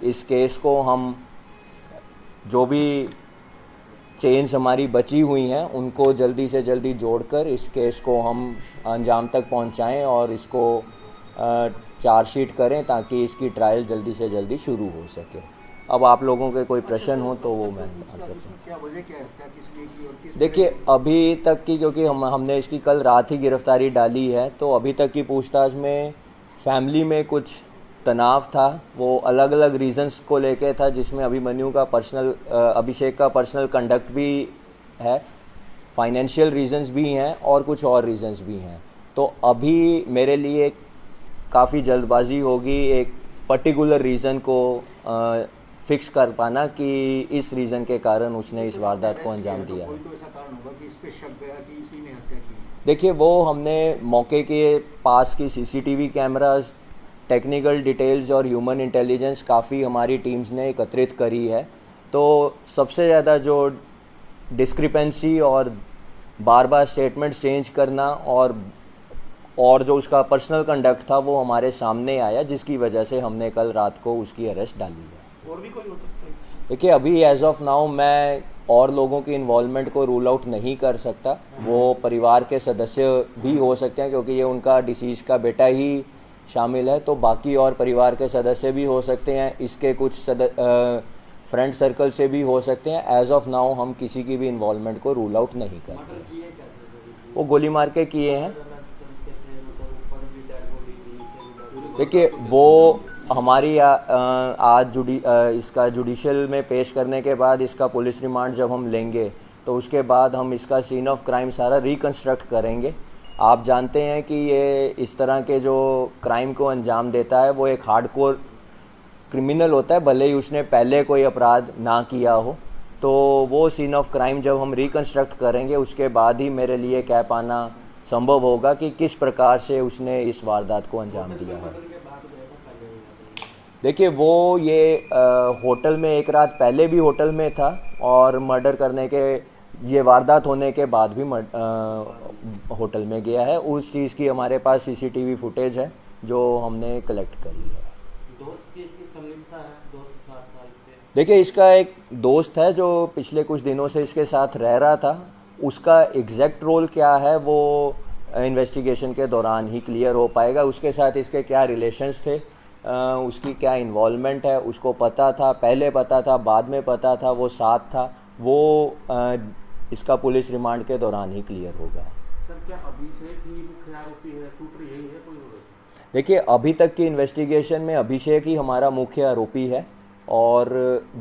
Speaker 2: इस केस को हम जो भी चेन्स हमारी बची हुई हैं उनको जल्दी से जल्दी जोड़कर इस केस को हम अंजाम तक पहुंचाएं और इसको चार्जशीट करें ताकि इसकी ट्रायल जल्दी से जल्दी शुरू हो सके। अब आप लोगों के कोई प्रश्न हो तो वो मैं आंसर करूँ।
Speaker 5: क्या वजह क्या है, क्या किस लिए की और किस
Speaker 2: देखिए अभी तक की, क्योंकि हमने इसकी कल रात ही गिरफ्तारी डाली है, तो अभी तक की पूछताछ में फैमिली में कुछ तनाव था। वो अलग अलग रीजंस को लेके था, जिसमें अभिमन्यु का अभिषेक का पर्सनल कंडक्ट भी है, फाइनेंशियल रीजंस भी हैं और कुछ और रीजंस भी हैं। तो अभी मेरे लिए काफ़ी जल्दबाजी होगी एक पर्टिकुलर रीज़न को फिक्स कर पाना कि इस रीज़न के कारण उसने इस वारदात को अंजाम दिया है।
Speaker 5: कोई तो ऐसा कारण होगा कि इस पे शक गया कि इसी ने हत्या की।
Speaker 2: देखिए वो हमने मौके के पास की सीसीटीवी कैमरास, टेक्निकल डिटेल्स और ह्यूमन इंटेलिजेंस काफ़ी हमारी टीम्स ने एकत्रित करी है। तो सबसे ज़्यादा जो डिस्क्रिपेंसी और बार बार स्टेटमेंट चेंज करना और जो उसका पर्सनल कंडक्ट था वो हमारे सामने आया, जिसकी वजह से हमने कल रात को उसकी अरेस्ट डाली है।
Speaker 3: और भी कोई हो सकता है?
Speaker 2: देखिए अभी एज ऑफ नाउ मैं और लोगों की इन्वॉल्वमेंट को रूल आउट नहीं कर सकता। वो परिवार के सदस्य भी हो सकते हैं क्योंकि ये उनका डिसीज का बेटा ही शामिल है, तो बाकी और परिवार के सदस्य भी हो सकते हैं, इसके कुछ फ्रेंड सर्कल से भी हो सकते हैं। एज ऑफ नाउ हम किसी की भी इन्वॉल्वमेंट को रूल आउट नहीं करते। वो गोली मार के किए हैं। देखिए वो हमारी आज इसका जुडिशियल में पेश करने के बाद इसका पुलिस रिमांड जब हम लेंगे तो उसके बाद हम इसका सीन ऑफ क्राइम सारा रिकंस्ट्रक्ट करेंगे। आप जानते हैं कि ये इस तरह के जो क्राइम को अंजाम देता है वो एक हार्डकोर क्रिमिनल होता है, भले ही उसने पहले कोई अपराध ना किया हो। तो वो सीन ऑफ क्राइम जब हम रिकंस्ट्रक्ट करेंगे उसके बाद ही मेरे लिए कह पाना संभव होगा कि किस प्रकार से उसने इस वारदात को अंजाम दिया है। देखिए वो ये होटल में एक रात पहले भी होटल में था और मर्डर करने के ये वारदात होने के बाद भी होटल में गया है। उस चीज़ की हमारे पास सीसीटीवी फुटेज है जो हमने कलेक्ट करी है।
Speaker 4: दोस्त की इसकी संलिप्तता है, दोस्त के साथ था इसके?
Speaker 2: देखिए इसका एक दोस्त है जो पिछले कुछ दिनों से इसके साथ रह रहा था, उसका एग्जैक्ट रोल क्या है वो इन्वेस्टिगेशन के दौरान ही क्लियर हो पाएगा। उसके साथ इसके क्या रिलेशंस थे, उसकी क्या इन्वॉल्वमेंट है, उसको पता था, पहले पता था, बाद में पता था, वो साथ था, वो इसका पुलिस रिमांड के दौरान ही क्लियर होगा।
Speaker 3: सर क्या अभिषेक ही मुख्य आरोपी है, शूटर यही है कोई और?
Speaker 2: देखिए, अभी तक की इन्वेस्टिगेशन में अभिषेक ही हमारा मुख्य आरोपी है और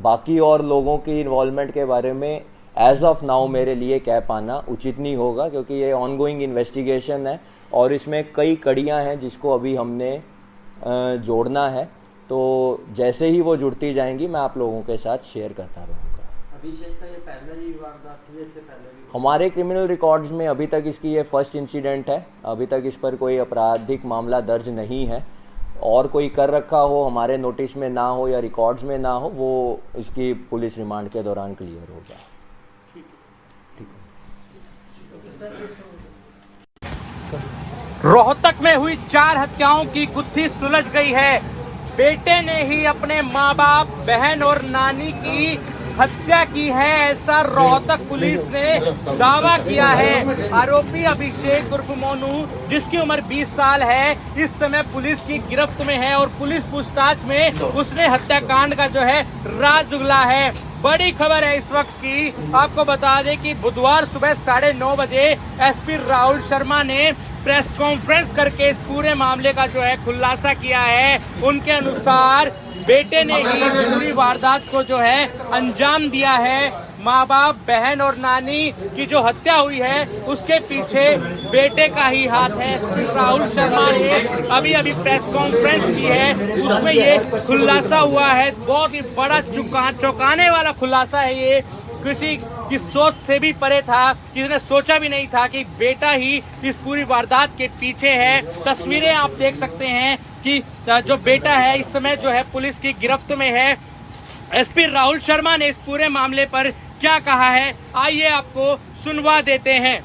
Speaker 2: बाकी और लोगों की इन्वॉल्वमेंट के बारे में एज ऑफ नाउ मेरे लिए कह पाना उचित नहीं होगा, क्योंकि ये ऑनगोइंग इन्वेस्टिगेशन है और इसमें कई कड़ियां हैं जिसको अभी हमने जोड़ना है। तो जैसे ही वो जुड़ती जाएंगी मैं आप लोगों के साथ शेयर करता रहूँगा।
Speaker 4: अभिषेक का ये पहला ही वारदात थी, इससे पहले भी
Speaker 2: हमारे क्रिमिनल रिकॉर्ड्स में अभी तक इसकी ये फर्स्ट इंसिडेंट है। अभी तक इस पर कोई आपराधिक मामला दर्ज नहीं है और कोई कर रखा हो, हमारे नोटिस में ना हो या रिकॉर्ड्स में ना हो, वो इसकी पुलिस रिमांड के दौरान क्लियर होगा।
Speaker 1: रोहतक में हुई 4 हत्याओं की गुत्थी सुलझ गई है। बेटे ने ही अपने माँ बाप, बहन और नानी की हत्या की है, ऐसा रोहतक पुलिस ने दावा किया है। आरोपी अभिषेक उर्फ मोनू, जिसकी उम्र 20 साल है, इस समय पुलिस की गिरफ्त में है और पुलिस पूछताछ में उसने हत्याकांड का जो है राज उगला है। बड़ी खबर है इस वक्त की, आपको बता दें कि बुधवार सुबह 9:30 बजे एसपी राहुल शर्मा ने प्रेस कॉन्फ्रेंस करके इस पूरे मामले का जो है खुलासा किया है। उनके अनुसार बेटे ने ही इस पूरी वारदात को जो है अंजाम दिया है। माँ बाप, बहन और नानी की जो हत्या हुई है उसके पीछे बेटे का ही हाथ है। एसपी राहुल शर्मा ने अभी प्रेस कॉन्फ्रेंस की है, उसमें ये खुलासा हुआ है। बहुत ही बड़ा चौंकाने वाला खुलासा है ये, किसी की सोच से भी परे था, किसी ने सोचा भी नहीं था कि बेटा ही इस पूरी वारदात के पीछे है। तस्वीरें आप देख सकते हैं कि जो बेटा है इस समय जो है पुलिस की गिरफ्त में है। एसपी राहुल शर्मा ने इस पूरे मामले पर क्या कहा है, आइए आपको सुनवा देते हैं।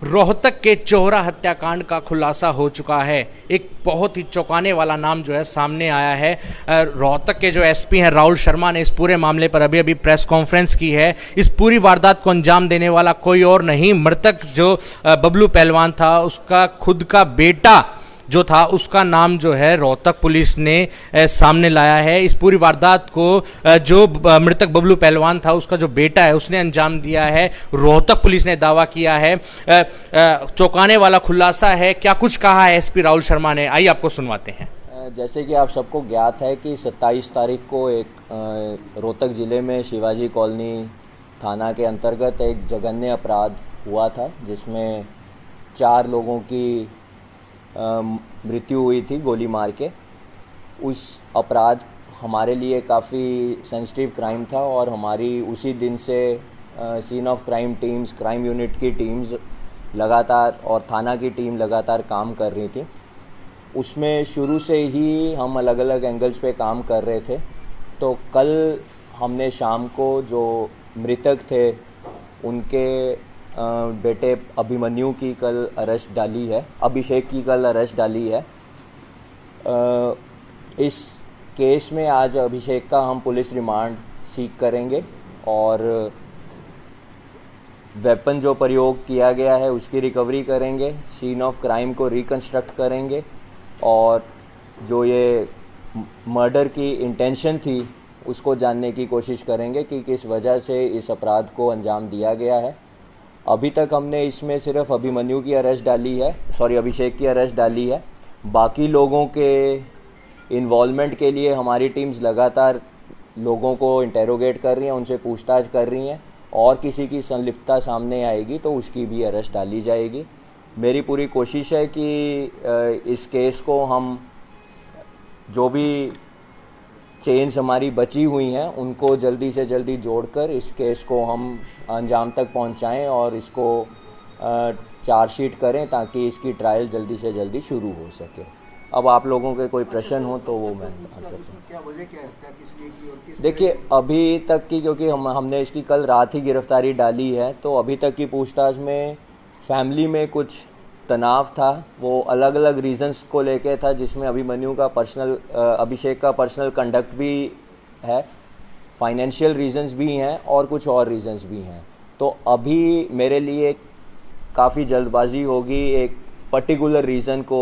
Speaker 1: रोहतक के चोहरा हत्याकांड का खुलासा हो चुका है। एक बहुत ही चौंकाने वाला नाम जो है सामने आया है। रोहतक के जो एसपी हैं राहुल शर्मा ने इस पूरे मामले पर अभी प्रेस कॉन्फ्रेंस की है। इस पूरी वारदात को अंजाम देने वाला कोई और नहीं, मृतक जो बबलू पहलवान था उसका खुद का बेटा जो था, उसका नाम जो है रोहतक पुलिस ने सामने लाया है। इस पूरी वारदात को जो मृतक बबलू पहलवान था उसका जो बेटा है उसने अंजाम दिया है, रोहतक पुलिस ने दावा किया है। चौंकाने वाला खुलासा है, क्या कुछ कहा है एसपी राहुल शर्मा ने, आइए आपको सुनवाते हैं।
Speaker 2: जैसे कि आप सबको ज्ञात है कि 27 तारीख को एक रोहतक ज़िले में शिवाजी कॉलोनी थाना के अंतर्गत एक जघन्य अपराध हुआ था, जिसमें 4 लोगों की मृत्यु हुई थी गोली मार के। उस अपराध हमारे लिए काफ़ी सेंसिटिव क्राइम था और हमारी उसी दिन से scene of crime teams, crime unit की टीम्स लगातार और थाना की टीम लगातार काम कर रही थी। उसमें शुरू से ही हम अलग अलग एंगल्स पे काम कर रहे थे। तो कल हमने शाम को जो मृतक थे उनके बेटे अभिमन्यु की कल अरेस्ट डाली है, अभिषेक की कल अरेस्ट डाली है। इस केस में आज अभिषेक का हम पुलिस रिमांड सीक करेंगे और वेपन जो प्रयोग किया गया है उसकी रिकवरी करेंगे, सीन ऑफ क्राइम को रिकंस्ट्रक्ट करेंगे और जो ये मर्डर की इंटेंशन थी उसको जानने की कोशिश करेंगे कि किस वजह से इस अपराध को अंजाम दिया गया है। अभी तक हमने इसमें सिर्फ अभिमन्यु की अरेस्ट डाली है, अभिषेक की अरेस्ट डाली है। बाकी लोगों के इन्वॉल्वमेंट के लिए हमारी टीम्स लगातार लोगों को इंटेरोगेट कर रही हैं, उनसे पूछताछ कर रही हैं और किसी की संलिप्तता सामने आएगी तो उसकी भी अरेस्ट डाली जाएगी। मेरी पूरी कोशिश है कि इस केस को हम जो भी चेन्स हमारी बची हुई हैं उनको जल्दी से जल्दी जोड़कर इस केस को हम अंजाम तक पहुंचाएं और इसको चार्जशीट करें ताकि इसकी ट्रायल जल्दी से जल्दी शुरू हो सके। अब आप लोगों के कोई प्रश्न हो तो वो मैं बता सकूँ।
Speaker 5: क्या वजह क्या है, क्या किस लिए की और किस
Speaker 2: देखिए, अभी तक की क्योंकि हमने इसकी कल रात ही गिरफ्तारी डाली है, तो अभी तक की पूछताछ में फैमिली में कुछ तनाव था, वो अलग अलग रीजंस को लेके था, जिसमें अभिमन्यु का अभिषेक का पर्सनल कंडक्ट भी है, फाइनेंशियल रीजंस भी हैं और कुछ और रीजंस भी हैं। तो अभी मेरे लिए काफ़ी जल्दबाजी होगी एक पर्टिकुलर रीज़न को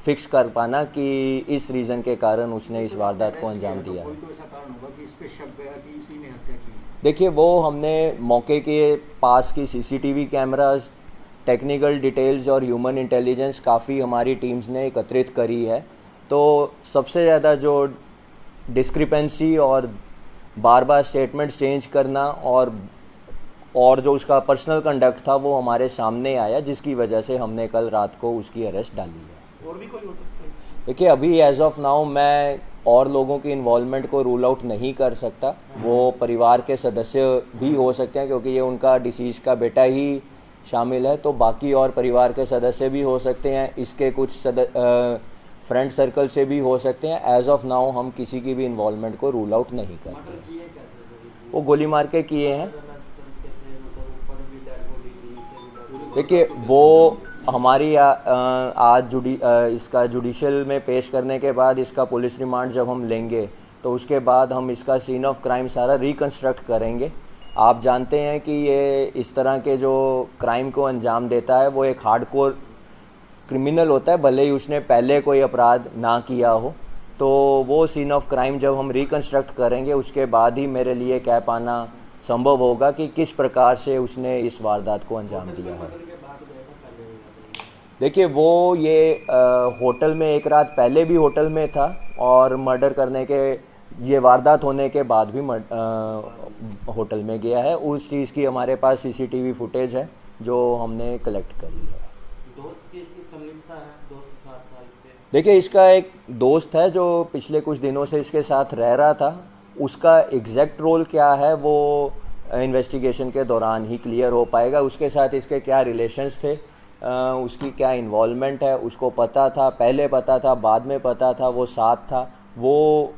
Speaker 2: फिक्स कर पाना कि इस रीज़न के कारण उसने इस वारदात को अंजाम दिया है।
Speaker 5: कोई तो ऐसा कारण होगा कि इस पे शक गया कि इसी ने हत्या की।
Speaker 2: देखिए, वो हमने मौके के पास की सीसीटीवी कैमरास टेक्निकल डिटेल्स और ह्यूमन इंटेलिजेंस काफ़ी हमारी टीम्स ने एकत्रित करी है। तो सबसे ज़्यादा जो डिस्क्रिपेंसी और बार बार स्टेटमेंट्स चेंज करना और जो उसका पर्सनल कंडक्ट था वो हमारे सामने आया, जिसकी वजह से हमने कल रात को उसकी अरेस्ट डाली है।
Speaker 3: और भी कोई हो सकता है?
Speaker 2: देखिए, अभी एज ऑफ नाउ मैं और लोगों की इन्वॉल्वमेंट को रूल आउट नहीं कर सकता। वो परिवार के सदस्य भी हो सकते हैं, क्योंकि ये उनका डिसीज का बेटा ही शामिल है, तो बाकी और परिवार के सदस्य भी हो सकते हैं, इसके कुछ फ्रेंड सर्कल से भी हो सकते हैं। एज ऑफ नाउ हम किसी की भी इन्वॉल्वमेंट को रूल आउट नहीं कर रहे हैं। वो गोली मार के किए हैं। देखिए, वो हमारी आज इसका जुडिशियल में पेश करने के बाद इसका पुलिस रिमांड जब हम लेंगे तो उसके बाद हम इसका सीन ऑफ क्राइम सारा रिकंस्ट्रक्ट करेंगे। आप जानते हैं कि ये इस तरह के जो क्राइम को अंजाम देता है वो एक हार्डकोर क्रिमिनल होता है, भले ही उसने पहले कोई अपराध ना किया हो। तो वो सीन ऑफ क्राइम जब हम रिकंस्ट्रक्ट करेंगे उसके बाद ही मेरे लिए कह पाना संभव होगा कि किस प्रकार से उसने इस वारदात को अंजाम दिया है। देखिए, वो ये होटल में एक रात पहले भी होटल में था और मर्डर करने के ये वारदात होने के बाद भी होटल में गया है। उस चीज़ की हमारे पास सीसीटीवी फुटेज है जो हमने कलेक्ट करी है।
Speaker 4: दोस्त की इसकी संलिप्तता है, दोस्त के साथ था इसके?
Speaker 2: देखिए, इसका एक दोस्त है जो पिछले कुछ दिनों से इसके साथ रह रहा था। उसका एग्जैक्ट रोल क्या है वो इन्वेस्टिगेशन के दौरान ही क्लियर हो पाएगा। उसके साथ इसके क्या रिलेशंस थे, उसकी क्या इन्वॉल्वमेंट है, उसको पता था, पहले पता था, बाद में पता था, वो साथ था, वो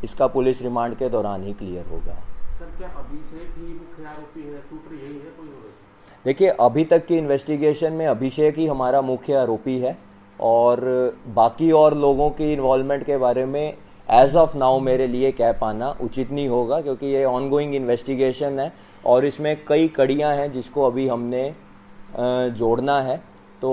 Speaker 2: इसका पुलिस रिमांड के दौरान ही क्लियर होगा।
Speaker 3: सर, क्या अभिषेक ही मुख्य आरोपी है, शूटर यही है, कोई और?
Speaker 2: देखिए, अभी तक की इन्वेस्टिगेशन में अभिषेक ही हमारा मुख्य आरोपी है और बाकी और लोगों की इन्वॉल्वमेंट के बारे में एज ऑफ नाउ मेरे लिए कह पाना उचित नहीं होगा, क्योंकि ये ऑनगोइंग इन्वेस्टिगेशन है और इसमें कई कड़ियां हैं जिसको अभी हमने जोड़ना है। तो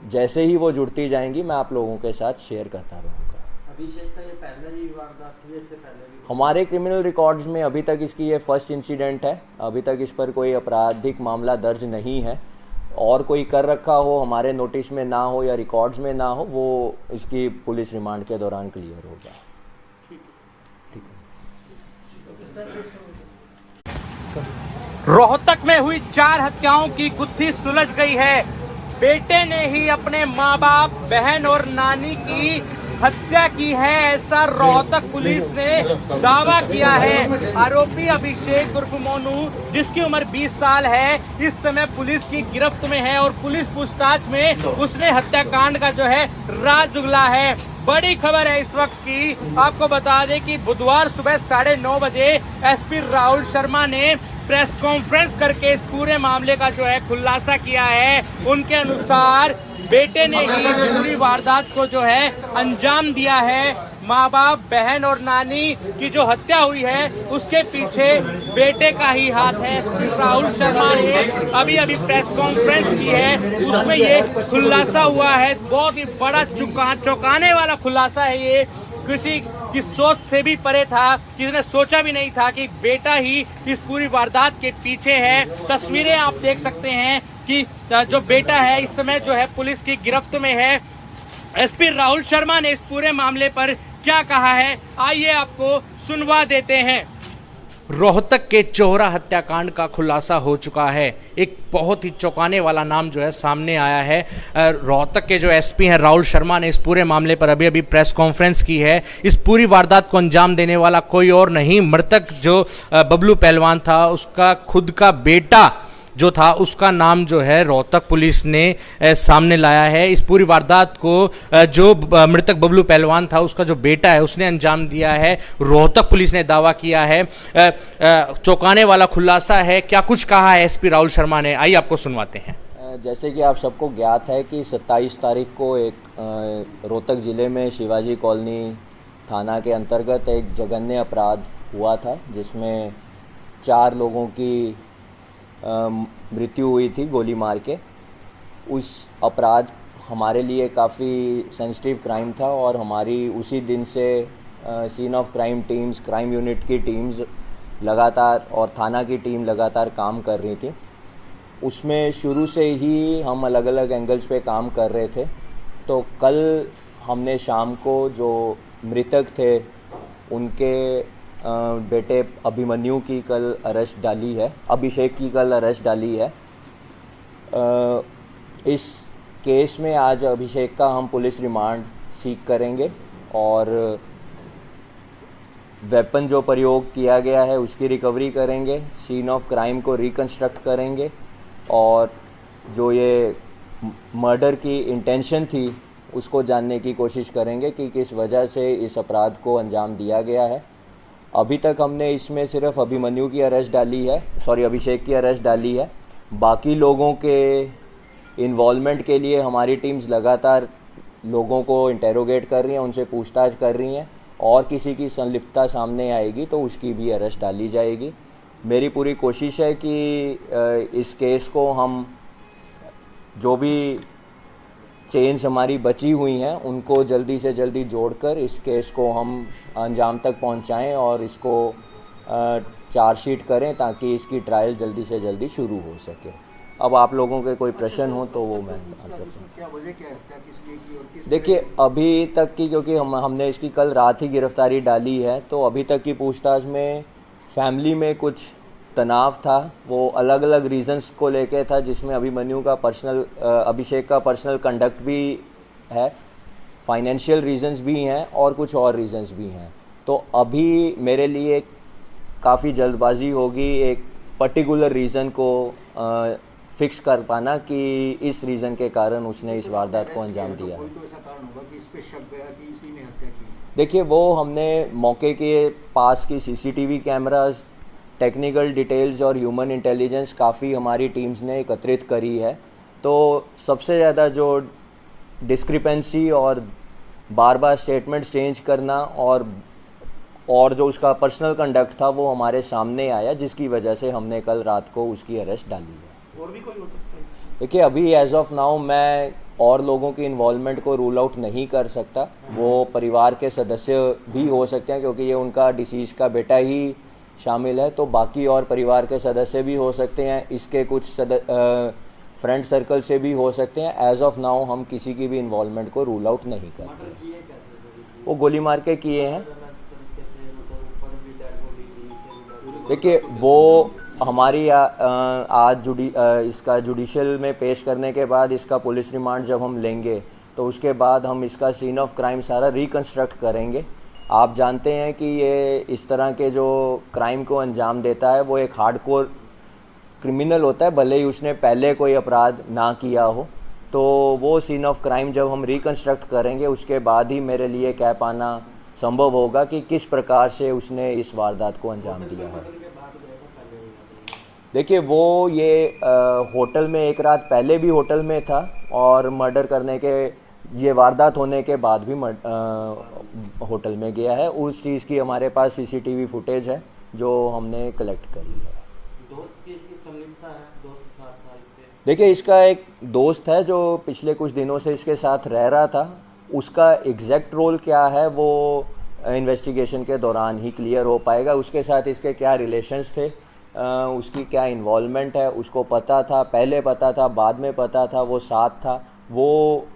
Speaker 2: जैसे ही वो जुड़ती जाएंगी मैं आप लोगों के साथ शेयर करता रहूँगा।
Speaker 4: अभिषेक का ये पहले भी वारदात थी, इससे पहले भी?
Speaker 2: हमारे क्रिमिनल रिकॉर्ड्स में अभी तक इसकी ये फर्स्ट इंसिडेंट है। अभी तक इस पर कोई आपराधिक मामला दर्ज नहीं है और कोई कर रखा हो, हमारे नोटिस में ना हो या रिकॉर्ड्स में ना हो, वो इसकी पुलिस रिमांड के दौरान क्लियर होगा।
Speaker 1: रोहतक में हुई 4 हत्याओं की गुत्थी सुलझ गई है। बेटे ने ही अपने माँ बाप, बहन और नानी की हत्या की है, ऐसा रोहतक पुलिस ने दावा किया है। आरोपी अभिषेक उर्फ मोनू, जिसकी उम्र 20 साल है, इस समय पुलिस की गिरफ्त में है और पुलिस पूछताछ में उसने हत्याकांड का जो है राज उगला है। बड़ी खबर है इस वक्त की, आपको बता दें कि बुधवार सुबह 9:30 बजे एसपी राहुल शर्मा ने प्रेस कॉन्फ्रेंस करके इस पूरे मामले का जो है खुलासा किया है। उनके अनुसार बेटे ने ही इस पूरी वारदात को जो है अंजाम दिया है। माँ बाप, बहन और नानी की जो हत्या हुई है उसके पीछे बेटे का ही हाथ है। एसपी राहुल शर्मा ने अभी प्रेस कॉन्फ्रेंस की है, उसमें ये खुलासा हुआ है। बहुत ही बड़ा चौंकाने वाला खुलासा है ये, किसी की सोच से भी परे था। किसी ने सोचा भी नहीं था कि बेटा ही इस पूरी वारदात के पीछे है। तस्वीरें आप देख सकते हैं कि जो बेटा है इस समय जो है पुलिस की गिरफ्त में है। एसपी राहुल शर्मा ने इस पूरे मामले पर क्या कहा है, आइए आपको सुनवा देते हैं। रोहतक के चोहरा हत्याकांड का खुलासा हो चुका है। एक बहुत ही चौंकाने वाला नाम जो है सामने आया है। रोहतक के जो एसपी हैं राहुल शर्मा ने इस पूरे मामले पर अभी प्रेस कॉन्फ्रेंस की है। इस पूरी वारदात को अंजाम देने वाला कोई और नहीं, मृतक जो बबलू पहलवान था उसका खुद का बेटा जो था, उसका नाम जो है रोहतक पुलिस ने सामने लाया है। इस पूरी वारदात को जो मृतक बबलू पहलवान था उसका जो बेटा है उसने अंजाम दिया है, रोहतक पुलिस ने दावा किया है। चौंकाने वाला खुलासा है। क्या कुछ कहा है एसपी राहुल शर्मा ने, आइए आपको सुनवाते हैं।
Speaker 2: जैसे कि आप सबको ज्ञात है कि 27 तारीख को एक रोहतक ज़िले में शिवाजी कॉलोनी थाना के अंतर्गत एक जघन्य अपराध हुआ था, जिसमें 4 लोगों की मृत्यु हुई थी गोली मार के। उस अपराध हमारे लिए काफ़ी सेंसिटिव क्राइम था और हमारी उसी दिन से scene of crime teams, crime unit की टीम्स लगातार और थाना की टीम लगातार काम कर रही थी। उसमें शुरू से ही हम अलग अलग एंगल्स पे काम कर रहे थे। तो कल हमने शाम को जो मृतक थे उनके बेटे अभिमन्यु की कल अरेस्ट डाली है, अभिषेक की कल अरेस्ट डाली है। इस केस में आज अभिषेक का हम पुलिस रिमांड सीक करेंगे और वेपन जो प्रयोग किया गया है उसकी रिकवरी करेंगे, सीन ऑफ क्राइम को रिकंस्ट्रक्ट करेंगे और जो ये मर्डर की इंटेंशन थी उसको जानने की कोशिश करेंगे कि किस वजह से इस अपराध को अंजाम दिया गया है। अभी तक हमने इसमें सिर्फ अभिमन्यु की अरेस्ट डाली है, अभिषेक की अरेस्ट डाली है। बाकी लोगों के इन्वॉल्वमेंट के लिए हमारी टीम्स लगातार लोगों को इंटेरोगेट कर रही हैं, उनसे पूछताछ कर रही हैं और किसी की संलिप्तता सामने आएगी तो उसकी भी अरेस्ट डाली जाएगी। मेरी पूरी कोशिश है कि इस केस को हम जो भी चेन्स हमारी बची हुई हैं उनको जल्दी से जल्दी जोड़कर इस केस को हम अंजाम तक पहुंचाएं और इसको चार्जशीट करें ताकि इसकी ट्रायल जल्दी से जल्दी शुरू हो सके। अब आप लोगों के कोई प्रश्न हो तो वो मैं आंसर करूँ।
Speaker 5: क्या वजह क्या है, किस लिए की और किस
Speaker 2: देखिए अभी तक की, क्योंकि हमने इसकी कल रात ही गिरफ्तारी डाली है, तो अभी तक की पूछताछ में फैमिली में कुछ तनाव था, वो अलग अलग रीजंस को लेके था, जिसमें अभिमन्यु का अभिषेक का पर्सनल कंडक्ट भी है, फाइनेंशियल रीजंस भी हैं और कुछ और रीजंस भी हैं। तो अभी मेरे लिए काफ़ी जल्दबाजी होगी एक पर्टिकुलर रीज़न को फिक्स कर पाना कि इस रीज़न के कारण उसने इस वारदात को अंजाम दिया है।
Speaker 5: कोई तो ऐसा कारण होगा कि इस पे शक गया कि इसी ने हत्या की।
Speaker 2: देखिए वो हमने मौके के पास की सीसीटीवी कैमरास, टेक्निकल डिटेल्स और ह्यूमन इंटेलिजेंस काफ़ी हमारी टीम्स ने एकत्रित करी है। तो सबसे ज़्यादा जो डिस्क्रिपेंसी और बार बार स्टेटमेंट चेंज करना और जो उसका पर्सनल कंडक्ट था वो हमारे सामने आया, जिसकी वजह से हमने कल रात को उसकी अरेस्ट डाली है।
Speaker 3: और भी कोई हो सकता है?
Speaker 2: देखिए अभी एज ऑफ नाउ मैं और लोगों की इन्वॉल्वमेंट को रूल आउट नहीं कर सकता। वो परिवार के सदस्य भी हो सकते हैं क्योंकि ये उनका डिसीज का बेटा ही शामिल है, तो बाकी और परिवार के सदस्य भी हो सकते हैं, इसके कुछ फ्रेंड सर्कल से भी हो सकते हैं। एज ऑफ नाउ हम किसी की भी इन्वॉल्वमेंट को रूल आउट नहीं करते। वो गोली मार के किए हैं। देखिए वो हमारी आज इसका जुडिशियल में पेश करने के बाद इसका पुलिस रिमांड जब हम लेंगे तो उसके बाद हम इसका सीन ऑफ क्राइम सारा रिकंस्ट्रक्ट करेंगे। आप जानते हैं कि ये इस तरह के जो क्राइम को अंजाम देता है वो एक हार्डकोर क्रिमिनल होता है, भले ही उसने पहले कोई अपराध ना किया हो। तो वो सीन ऑफ क्राइम जब हम रिकंस्ट्रक्ट करेंगे उसके बाद ही मेरे लिए कह पाना संभव होगा कि किस प्रकार से उसने इस वारदात को अंजाम दिया है। देखिए वो ये होटल में एक रात पहले भी होटल में था और मर्डर करने के ये वारदात होने के बाद भी होटल में गया है। उस चीज़ की हमारे पास सीसीटीवी फुटेज है जो हमने कलेक्ट करी है।
Speaker 4: दोस्त की इसकी संलिप्तता है, दोस्त के साथ था इसके?
Speaker 2: देखिए इसका एक दोस्त है जो पिछले कुछ दिनों से इसके साथ रह रहा था, उसका एग्जैक्ट रोल क्या है वो इन्वेस्टिगेशन के दौरान ही क्लियर हो पाएगा। उसके साथ इसके क्या रिलेशंस थे, उसकी क्या इन्वॉल्वमेंट है, उसको पता था, पहले पता था, बाद में पता था, वो साथ था, वो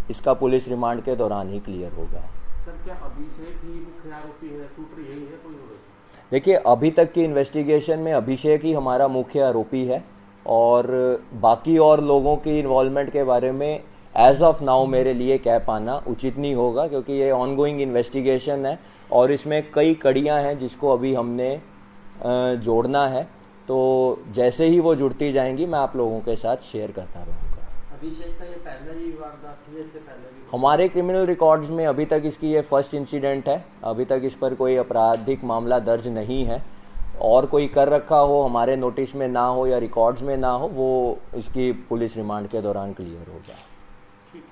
Speaker 2: इसका पुलिस रिमांड के दौरान ही क्लियर होगा।
Speaker 3: सर क्या अभिषेक ही मुख्य आरोपी है, शूटर यही है कोई और?
Speaker 2: देखिए अभी तक की इन्वेस्टिगेशन में अभिषेक ही हमारा मुख्य आरोपी है और बाकी और लोगों की इन्वॉल्वमेंट के बारे में एज ऑफ नाउ मेरे लिए कह पाना उचित नहीं होगा क्योंकि ये ऑनगोइंग इन्वेस्टिगेशन है और इसमें कई कड़ियां हैं जिसको अभी हमने जोड़ना है। तो जैसे ही वो जुड़ती जाएंगी मैं आप लोगों के साथ शेयर करता रहूँगा।
Speaker 4: अभिषेक का ये पहला ही वारदात थी, इससे पहले भी?
Speaker 2: हमारे क्रिमिनल रिकॉर्ड्स में अभी तक इसकी ये फर्स्ट इंसिडेंट है। अभी तक इस पर कोई आपराधिक मामला दर्ज नहीं है और कोई कर रखा हो हमारे नोटिस में ना हो या रिकॉर्ड्स में ना हो वो इसकी पुलिस रिमांड के दौरान क्लियर होगा। ठीक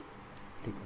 Speaker 2: है।